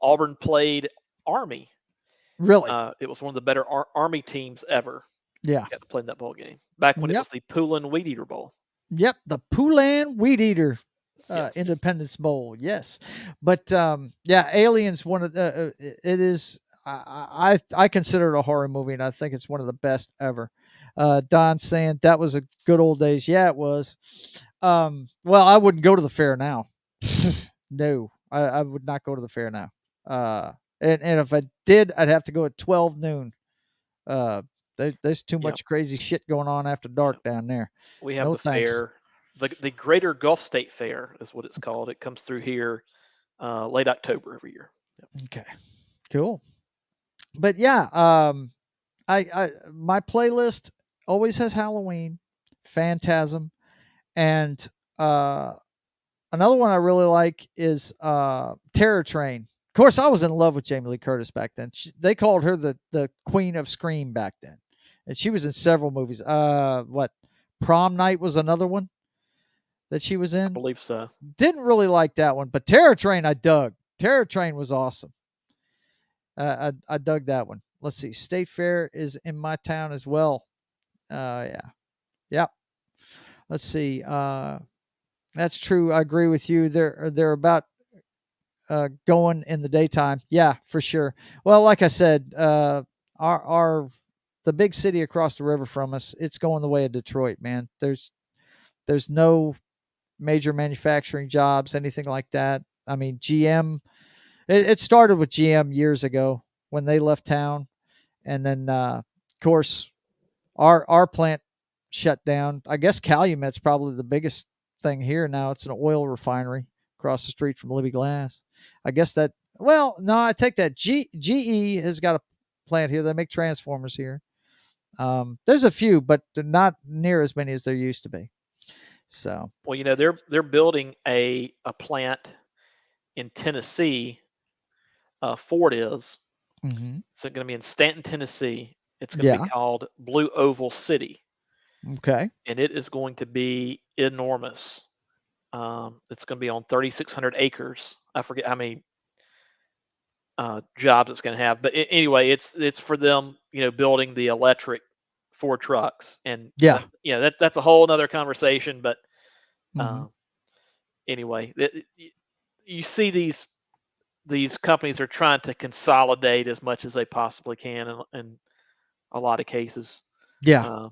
Auburn played Army. Really? It was one of the better Army teams ever. Yeah. Got to play in that bowl game back when it Yep. was the Poulin Weed Eater Bowl. Yep. The Poulan Weed Eater Yes. Independence Bowl. Yes. But yeah, Aliens one of the it is I consider it a horror movie, and I think it's one of the best ever. Don saying that was a good old days. Yeah, it was. Well, I wouldn't go to the fair now. No, I would not go to the fair now. And if I did, I'd have to go at 12 noon. Uh, there's too Yeah. much crazy shit going on after dark down there. We have No the thanks. fair. The Greater Gulf State Fair is what it's called. It comes through here late October every year. Yep. Okay, cool. But yeah, I my playlist. always has Halloween, Phantasm, and uh, another one I really like is Terror Train. Of course, I was in love with Jamie Lee Curtis back then. They called her the Queen of Scream back then, and she was in several movies. What Prom Night was another one that she was I in. believe so. Didn't really like that one, but Terror Train I dug. Terror Train was awesome. I dug that one. Let's see. State Fair is in my town as well. Yeah. Yep. Let's see. That's true. I agree with you. They're about going in the daytime. Yeah, for sure. Well, like I said, our the big city across the river from us, it's going the way of Detroit, man. There's no major manufacturing jobs, anything like that. I mean, GM. It started with GM years ago when they left town, and then of course our plant shut down. I guess Calumet's probably the biggest thing here now. It's an oil refinery across the street from Libby Glass. I guess that. Well, no, I take that. GE has got a plant here. They make transformers here. There's a few, but they're not near as many as there used to be. So, Well, they're building a plant in Tennessee. Ford is. mm-hmm. It's going to be in Stanton, Tennessee. It's going to be Yeah. called Blue Oval City, Okay. and it is going to be enormous. It's going to be on 3,600 acres. I forget how many jobs it's going to have, but anyway, it's for them, building the electric Ford trucks, and Yeah. that's a whole other conversation. But Mm-hmm. uh, anyway, you see these companies are trying to consolidate as much as they possibly can in a lot of cases. Yeah. Uh,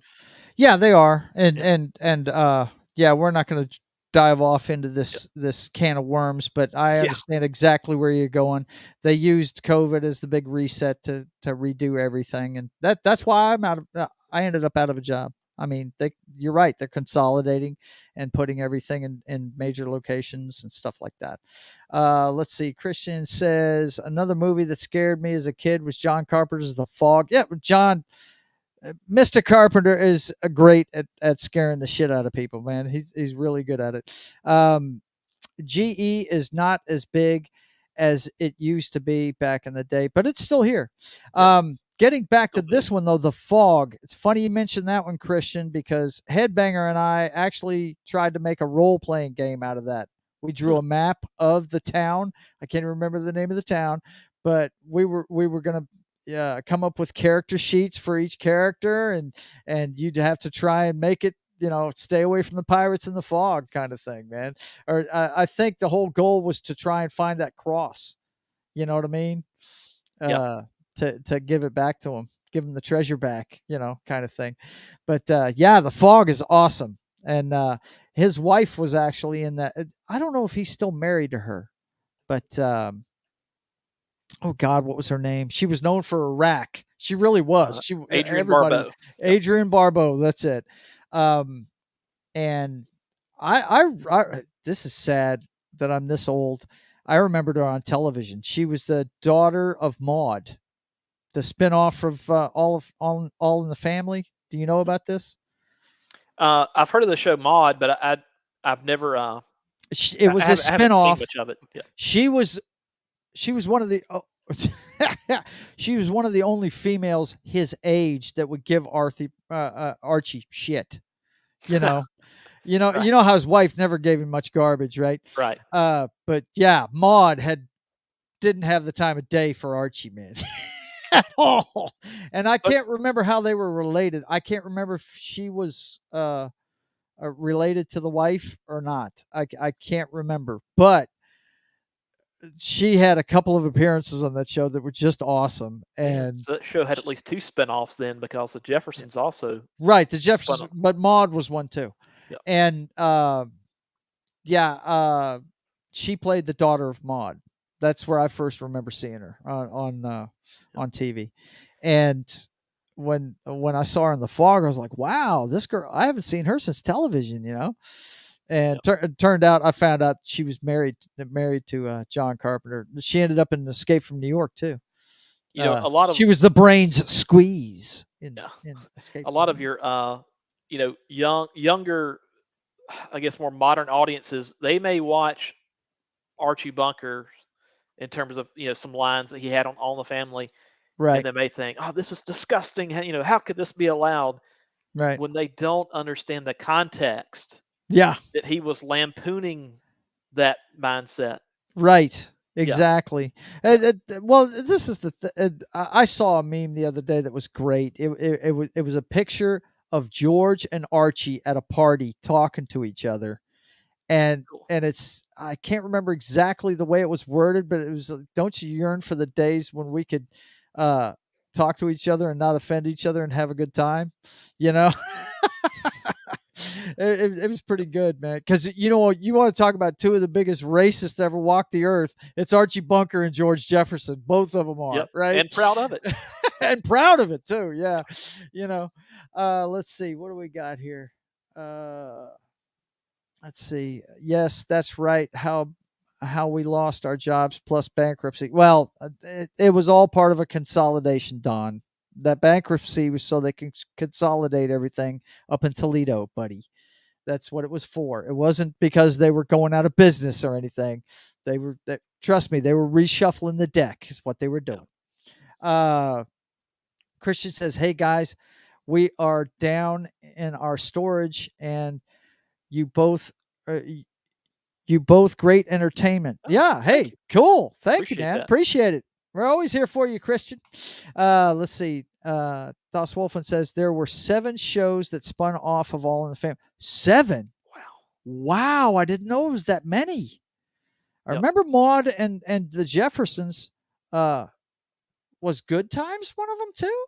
Yeah, they are, yeah, yeah, we're not going to dive off into yeah, this can of worms, but I yeah, understand exactly where you're going. They used COVID as the big reset to redo everything, and that's why I ended up out of a job. I mean, you're right. They're consolidating and putting everything in major locations and stuff like that. Let's see. Christian says another movie that scared me as a kid was John Carpenter's The Fog. Yeah, John Mr. Carpenter is a great at scaring the shit out of people, man. He's really good at it. GE is not as big as it used to be back in the day, but it's still here. yeah, Getting back to still good. this one though, the fog. It's funny you mentioned that one, Christian, because Headbanger and I actually tried to make a role playing game out of that. We drew Hmm. a map of the town. I can't remember the name of the town, but we were gonna come up with character sheets for each character, and you'd have to try and make it, stay away from the pirates in the fog kind of thing, man. Or I think the whole goal was to try and find that cross. You know what I mean? Yeah, Uh, to give it back to him, give him the treasure back, kind of thing. But yeah, the fog is awesome, and his wife was actually in that. I don't know if he's still married to her, but oh God, what was her name? She was known for Iraq. She really was. Adrian Everybody, Barbeau. Yep. Adrian Barbeau. That's it. Um, and this is sad that I'm this old. I remembered her on television. She was the daughter of Maude, the spinoff of All in the Family. Do you know about this? I've heard of the show Mod, but I've never It was a I haven't seen spinoff. much of it. Yeah. She was she was one of the she was one of the only females his age that would give Archie shit. You know, Right. how his wife never gave him much garbage, right? Right. But yeah, Maud didn't have the time of day for Archie, man. At all. And I But can't remember how they were related. I can't remember if she was related to the wife or not. I can't remember. But she had a couple of appearances on that show that were just awesome. yeah, And so that show had at least two spinoffs then, because the Jeffersons also right, the spun Jeffersons, off. but Maud was one too. Yeah. And yeah, she played the daughter of Maud. That's where I first remember seeing her on TV. And when I saw her in The Fog, I was like, wow, this girl, I haven't seen her since television, And Yeah. it turned out, I found out she was married to John Carpenter. She ended up in Escape from New York too. A lot of She was the brains squeeze. in Yeah. Escape A from lot of New your younger, I guess more modern audiences, they may watch Archie Bunker in terms of some lines that he had on All in the Family, and Right, they may think, "Oh, this is disgusting. How could this be allowed?" right. When they don't understand the context Yeah, that he was lampooning that mindset. right. Yeah, Exactly. yeah. Well, this is I saw a meme the other day that was great. It was a picture of George and Archie at a party talking to each other, and Cool. it's I can't remember exactly the way it was worded, but it was don't you yearn for the days when we could uh talk to each other and not offend each other and have a good time, you know? It was pretty good, man. Because you want to talk about two of the biggest racists to ever walk the earth. It's Archie Bunker and George Jefferson. Both of them Yep, are right, and proud of it. and proud of it too. Yeah, you know. Let's see, what do we got here? Uh, let's see. Yes, that's right. How we lost our jobs plus bankruptcy. Well, it was all part of a consolidation, Don. That bankruptcy was so they can consolidate everything up in Toledo, buddy. That's what it was for. It wasn't because they were going out of business or anything. Trust me, they were reshuffling the deck, is what they were Yeah. doing. Uh, Christian says, "Hey guys, we are down in our storage, and you both, uh, you both great entertainment." Oh, Yeah. thank Hey, you. cool. Thank you, Appreciate man. that. Appreciate it. We're always here for you, Christian. Let's see. Das Wolfen says there were 7 shows that spun off of All in the Family. 7. Wow. Wow, I didn't know it was that many. I Yep. remember Maud and the Jeffersons. Uh, was Good Times one of them too?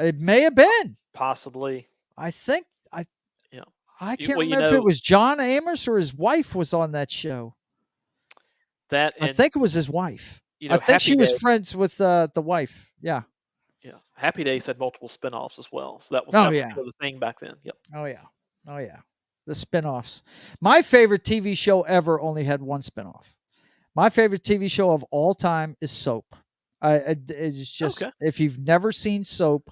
It may have been. Possibly. I think I Yeah. I can't Well, remember if it was John Amos or his wife was on that show. that I and think it was his wife. I think Happy she was Day. friends with the wife. Yeah. Yeah, Happy Days had multiple spinoffs as well, so that was Oh that was yeah. kind of the thing back then. Yep. Oh yeah. Oh yeah. The spinoffs. My favorite TV show ever only had one spinoff. My favorite TV show of all time is Soap. It's just Okay. if you've never seen Soap,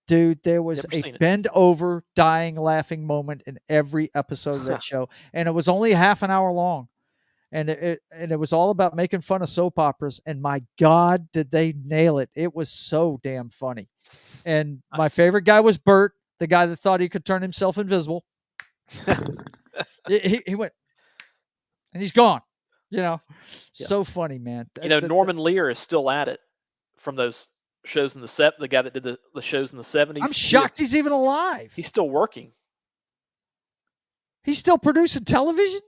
dude, there was Never a seen it. bend over, dying, laughing moment in every episode of that show, and it was only half an hour long, and it was all about making fun of soap operas. And my God, did they nail it! It was so damn funny. And my Nice. favorite guy was Bert, the guy that thought he could turn himself invisible. He went and he's gone. You know, Yeah. so funny, man. Norman Lear is still at it from those shows in the guy that did the shows in the I'm 70s. shocked he's even alive. He's still working. He's still producing television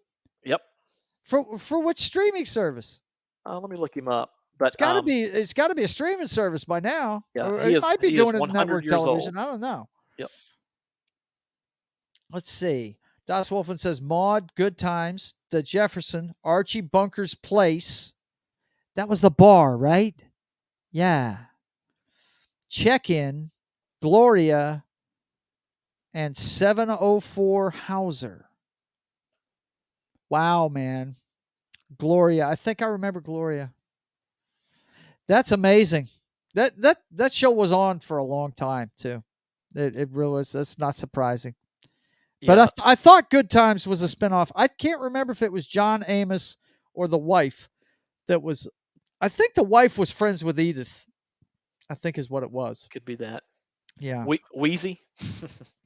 Yep. for which streaming service? Let me look him up. But It's got to be a streaming service by now, yeah, or he it is might be he is doing it 100 network years old. television. I don't know. Yep. Let's see. Das Wolfen says Maud, Good Times, The Jefferson, Archie Bunker's Place. That was the bar, right? Yeah. Check In, Gloria, and 704 Hauser. Wow, man. Gloria. I think I remember Gloria. That's amazing. That show was on for a long time too. It really was. That's not surprising. But Yeah. I thought Good Times was a spinoff. I can't remember if it was John Amos or the wife that was. I think the wife was friends with Edith. I think is what it was. Could be that. Yeah. Wheezy.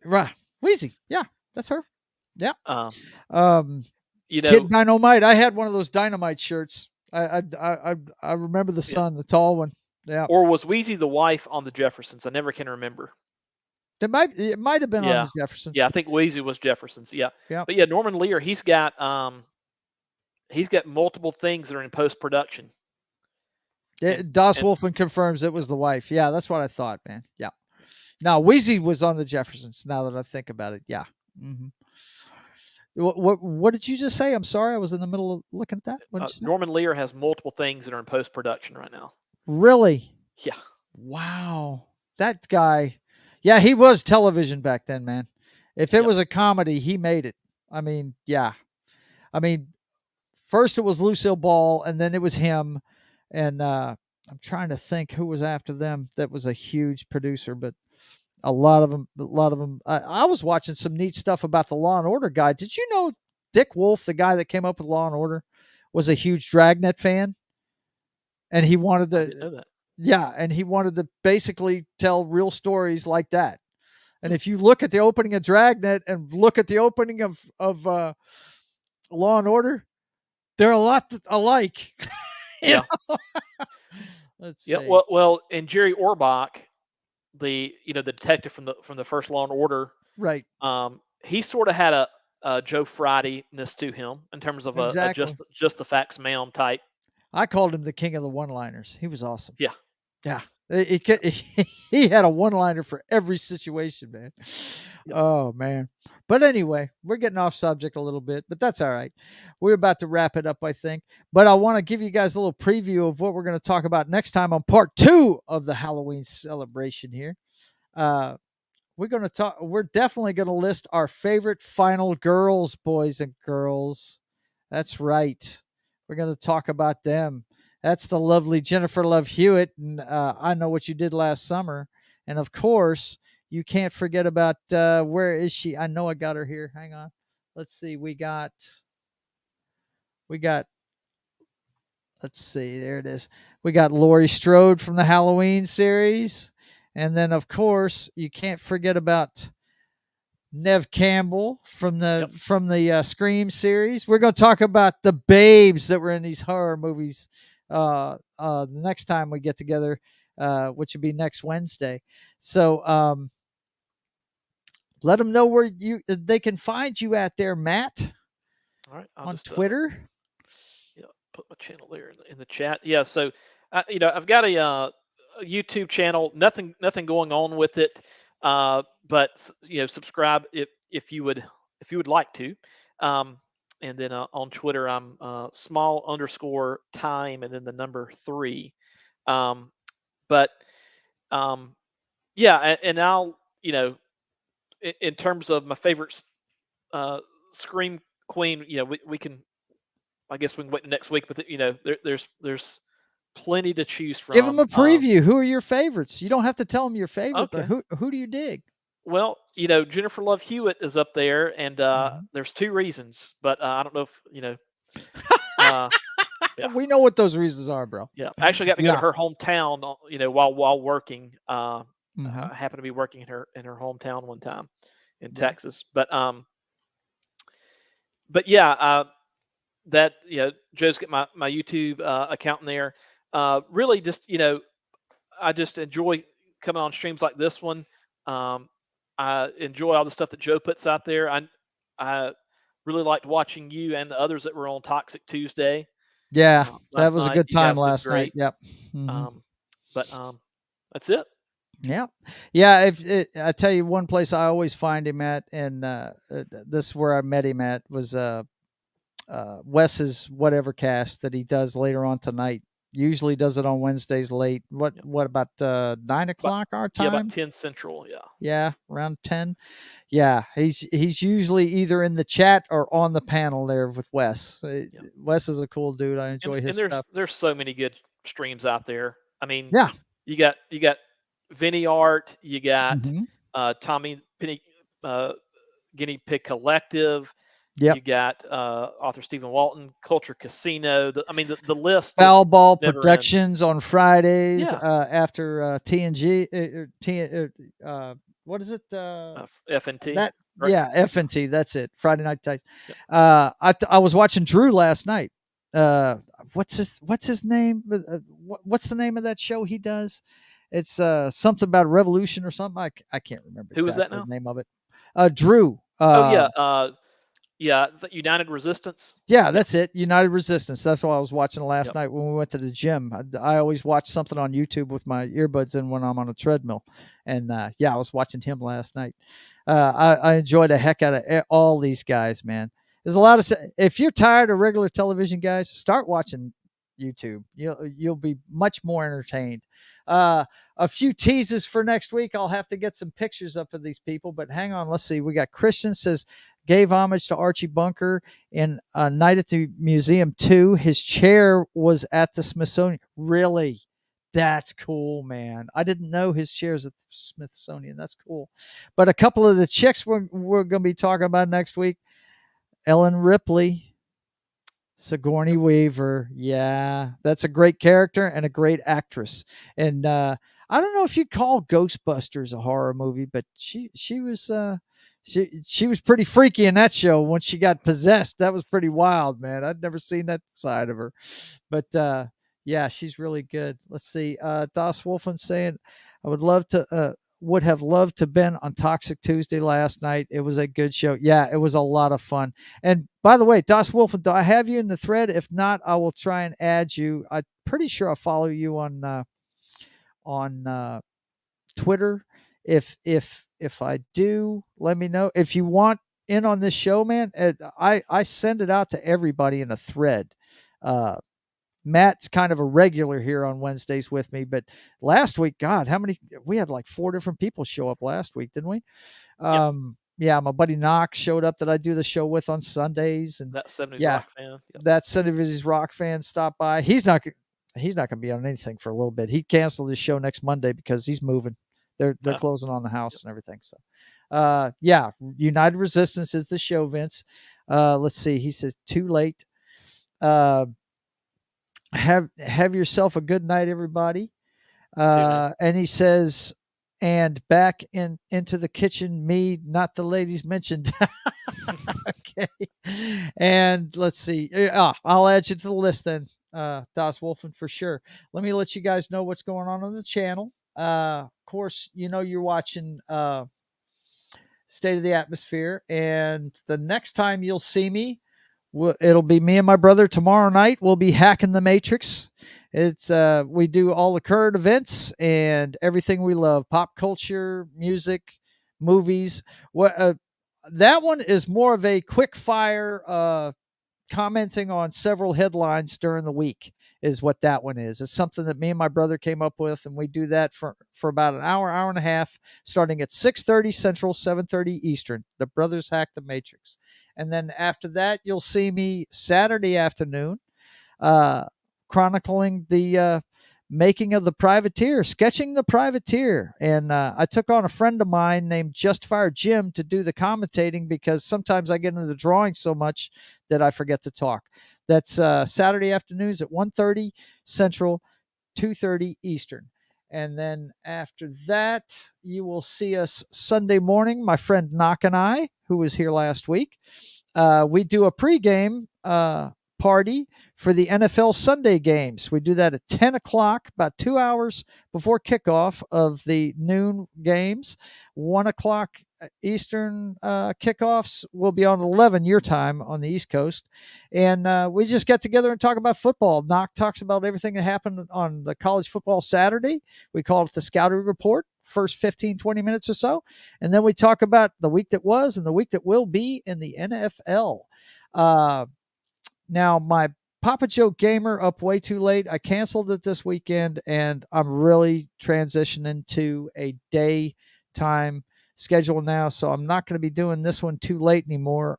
Right. Wheezy. Yeah, that's her. Yeah. um, Um, you Kid know, Dynamite. I had one of those Dynamite shirts. I remember the yeah. son, the tall one. Yeah. Or was Wheezy the wife on the Jeffersons? I never can remember. It might have been on Yeah. the Jeffersons. Yeah, I think Wheezy was Jefferson's. Yeah. Yeah. But yeah, Norman Lear, he's got multiple things that are in post production. Das And Wolfen confirms it was the wife. Yeah, that's what I thought, man. Yeah. Now Wheezy was on the Jeffersons. Now that I think about it, yeah. Mm-hmm. What did you just say? I'm sorry, I was in the middle of looking at that. What did you say? Norman Lear has multiple things that are in post production right now. Really? Yeah. Wow, that guy. Yeah, he was television back then, man. If it Yep. was a comedy, he made it. I mean, yeah. I mean, first it was Lucille Ball, and then it was him, and I'm trying to think who was after them that was a huge producer, but a lot of them. I was watching some neat stuff about the Law and Order guy. Did you know Dick Wolf, the guy that came up with Law and Order, was a huge Dragnet fan, and he wanted I didn't to, know that. yeah, and he wanted to basically tell real stories like that. And Hmm. if you look at the opening of Dragnet and look at the opening of Law and Order, they're a lot alike. you Yeah. know? Let's Yeah. see. And Jerry Orbach, the detective from the first Law and Order, Right. he sort of had a Joe Friday-ness to him in terms of a Exactly. just the facts, ma'am type. I called him the king of the one-liners. He was awesome. Yeah. Yeah. He had a one-liner for every situation, man. Yep. Oh man. But anyway, we're getting off subject a little bit, but that's all right. We're about to wrap it up, I think. But I want to give you guys a little preview of what we're going to talk about next time on part 2 of the Halloween celebration here. Uh we're definitely going to list our favorite final girls, boys and girls. That's right. We're going to talk about them. That's the lovely Jennifer Love Hewitt and I Know What You Did Last Summer. And of course, you can't forget about where is she? I know I got her here. Hang on. Let's see. We got let's see. There it is. We got Laurie Strode from the Halloween series. And then of course, you can't forget about Nev Campbell Yep. from the Scream series. We're going to talk about the babes that were in these horror movies the next time we get together, which will be next Wednesday. So let them know where they can find you at there, Matt, All right. I'll on just Twitter. yeah, put my channel there in the chat. Yeah. So, I've got a YouTube channel. Nothing going on with it. But subscribe if you would like to. Um, and then on Twitter, I'm small underscore time and then the number 3. Um, but um, yeah, and I'll in terms of my favorite uh, scream queen, we can I guess we can wait next week, but there's plenty to choose Give them from. a preview. Who are your favorites? You don't have to tell them your favorite, but Okay. who do you dig? Well, Jennifer Love Hewitt is up there, and Mhm. there's 2 reasons, but I don't know if Uh, yeah, We know what those reasons are, bro. yeah. I actually got to go to Yeah. her hometown, while working. Hmm. I happened to be working in her hometown one time in Yeah. Texas, but yeah, that Joe's got my YouTube account in there. Really, just I just enjoy coming on streams like this one. Um, I enjoy all the stuff that Joe puts out there. I really liked watching you and the others that were on Toxic Tuesday Yeah. That last was a night. good You time guys did last night. great. Yep. Hmm. Um, but that's it. Yeah, yeah. I tell you, one place I always find him at, and this is where I met him at, was Wes's whatever cast that he does later on tonight. Usually does it on Wednesdays late. What Yeah. what about 9 But o'clock our yeah, about time? 10 Central. Yeah. Yeah, around 10. Yeah, he's usually either in the chat or on the panel there with Wes. Yeah. Wes is a cool dude. I And enjoy his and stuff. there's so many good streams out there. I mean, Yeah. you got Vinny Art, you got Hmm. Tommy Penny Guinea Pig Collective, Yep. you got author Stephen Walton, Culture Casino. I mean, the list just Foul Ball never ends. Productions on Fridays Yeah, after TNG. What is it? FNT. That Right. yeah, F Yeah. and T. That's it. Friday Night Tights. Yep. I was watching Drew last night. Uh, what's his name? What's the name of that show he does? It's something about revolution or something. I can't remember Who is that exactly the now? name of it. Drew. Oh yeah, yeah. The United Resistance. Yeah, Yeah. that's it. United Resistance. That's what I was watching last Yep. night when we went to the gym. I always watch something on YouTube with my earbuds in when I'm on a treadmill. And yeah, I was watching him last night. I enjoy the heck out of all these guys, man. There's a lot of. If you're tired of regular television, guys, start watching YouTube. You'll be much more entertained. A few teases for next week. I'll have to get some pictures up of these people, but hang on. Let's see. We got Christian says gave homage to Archie Bunker in Night at the Museum 2. His chair was at the Smithsonian. Really? That's cool, man. I didn't know his chair's at the Smithsonian. That's cool. But a couple of the chicks we're going to be talking about next week, Ellen Ripley, Sigourney Yep. Weaver. Yeah, that's a great character and a great actress. And I don't know if you'd call Ghostbusters a horror movie, but she was pretty freaky in that show when she got possessed. That was pretty wild, man. I'd never seen that side of her. But yeah, she's really good. Let's see. Das Wolfen saying, I would have loved to been on Toxic Tuesday last night. It was a good show. Yeah, it was a lot of fun. And by the way, Das Wolfen, do I have you in the thread? If not, I will try and add you. I'm pretty sure I follow you on Twitter. If I do, let me know. If you want in on this show, man, I send it out to everybody in a thread. Matt's kind of a regular here on Wednesdays with me, but last week, God, how many? We had like 4 different people show up last week, didn't we? Yep. Yeah, my buddy Knox showed up that I do the show with on Sundays, and That 70s yeah, rock fan. Yep. that 70s rock fan stopped by. He's not going to be on anything for a little bit. He canceled his show next Monday because he's moving. They're closing on the house Yep. and everything. So, yeah, United Resistance is the show, Vince. Let's see. He says too late. Have yourself a good night, everybody. And he says, and back into the kitchen, me, not the ladies mentioned. Okay. And let's see. I'll add you to the list then, Das Wolfen, for sure. Let me let you guys know what's going on the channel. Of course, you're watching State of the Atmosphere, and the next time you'll see me, it'll be me and my brother tomorrow night. We'll be hacking the Matrix. It's we do all the current events and everything we love: pop culture, music, movies. What that one is more of a quick fire commenting on several headlines during the week is what that one is. It's something that me and my brother came up with, and we do that for about an hour and a half, starting at 6:30 Central, 7:30 Eastern. The Brothers Hack the Matrix. And then after that, you'll see me Saturday afternoon chronicling the making of the Privateer, sketching the Privateer. And I took on a friend of mine named Justifier Jim to do the commentating because sometimes I get into the drawing so much that I forget to talk. That's Saturday afternoons at 1:30 Central, 2:30 Eastern. And then after that, you will see us Sunday morning. My friend Knock and I, who was here last week, we do a pregame party for the NFL Sunday games. We do that at 10 o'clock, about 2 hours before kickoff of the noon games. 1 o'clock Eastern kickoffs will be on 11 your time on the East Coast. And we just get together and talk about football. Knock talks about everything that happened on the college football Saturday. We call it the Scouting Report, first 15, 20 minutes or so. And then we talk about the week that was and the week that will be in the NFL. Now, my Papa Joe Gamer up way too late. I canceled it this weekend, and I'm really transitioning to a daytime schedule now. So I'm not going to be doing this one too late anymore.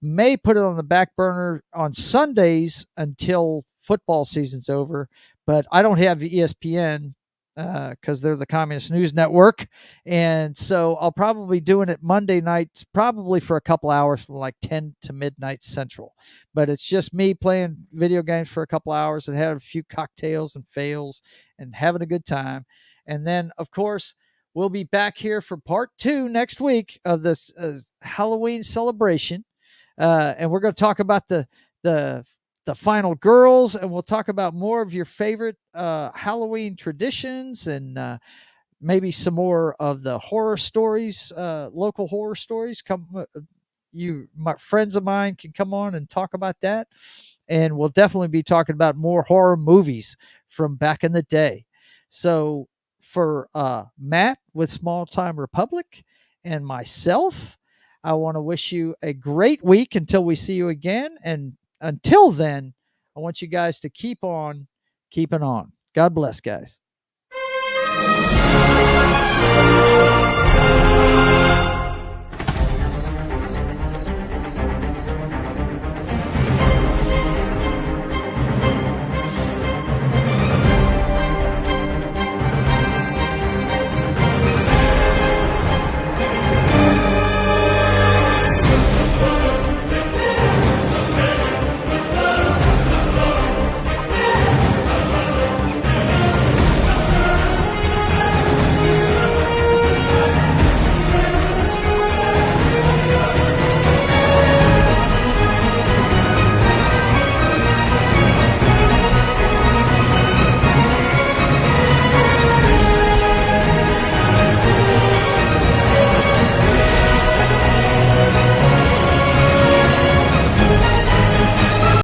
May put it on the back burner on Sundays until football season's over, but I don't have ESPN because they're the Communist News Network. And so I'll probably be doing it Monday nights, probably for a couple hours from like 10 to midnight Central. But it's just me playing video games for a couple hours and having a few cocktails and fails and having a good time. And then, of course, we'll be back here for part 2 next week of this Halloween celebration. And we're going to talk about the final girls, and we'll talk about more of your favorite Halloween traditions and maybe some more of the horror stories, local horror stories. My friends of mine can come on and talk about that. And we'll definitely be talking about more horror movies from back in the day. So for Matt with Small Time Republic and myself, I want to wish you a great week until we see you again. And until then, I want you guys to keep on keeping on. God bless, guys.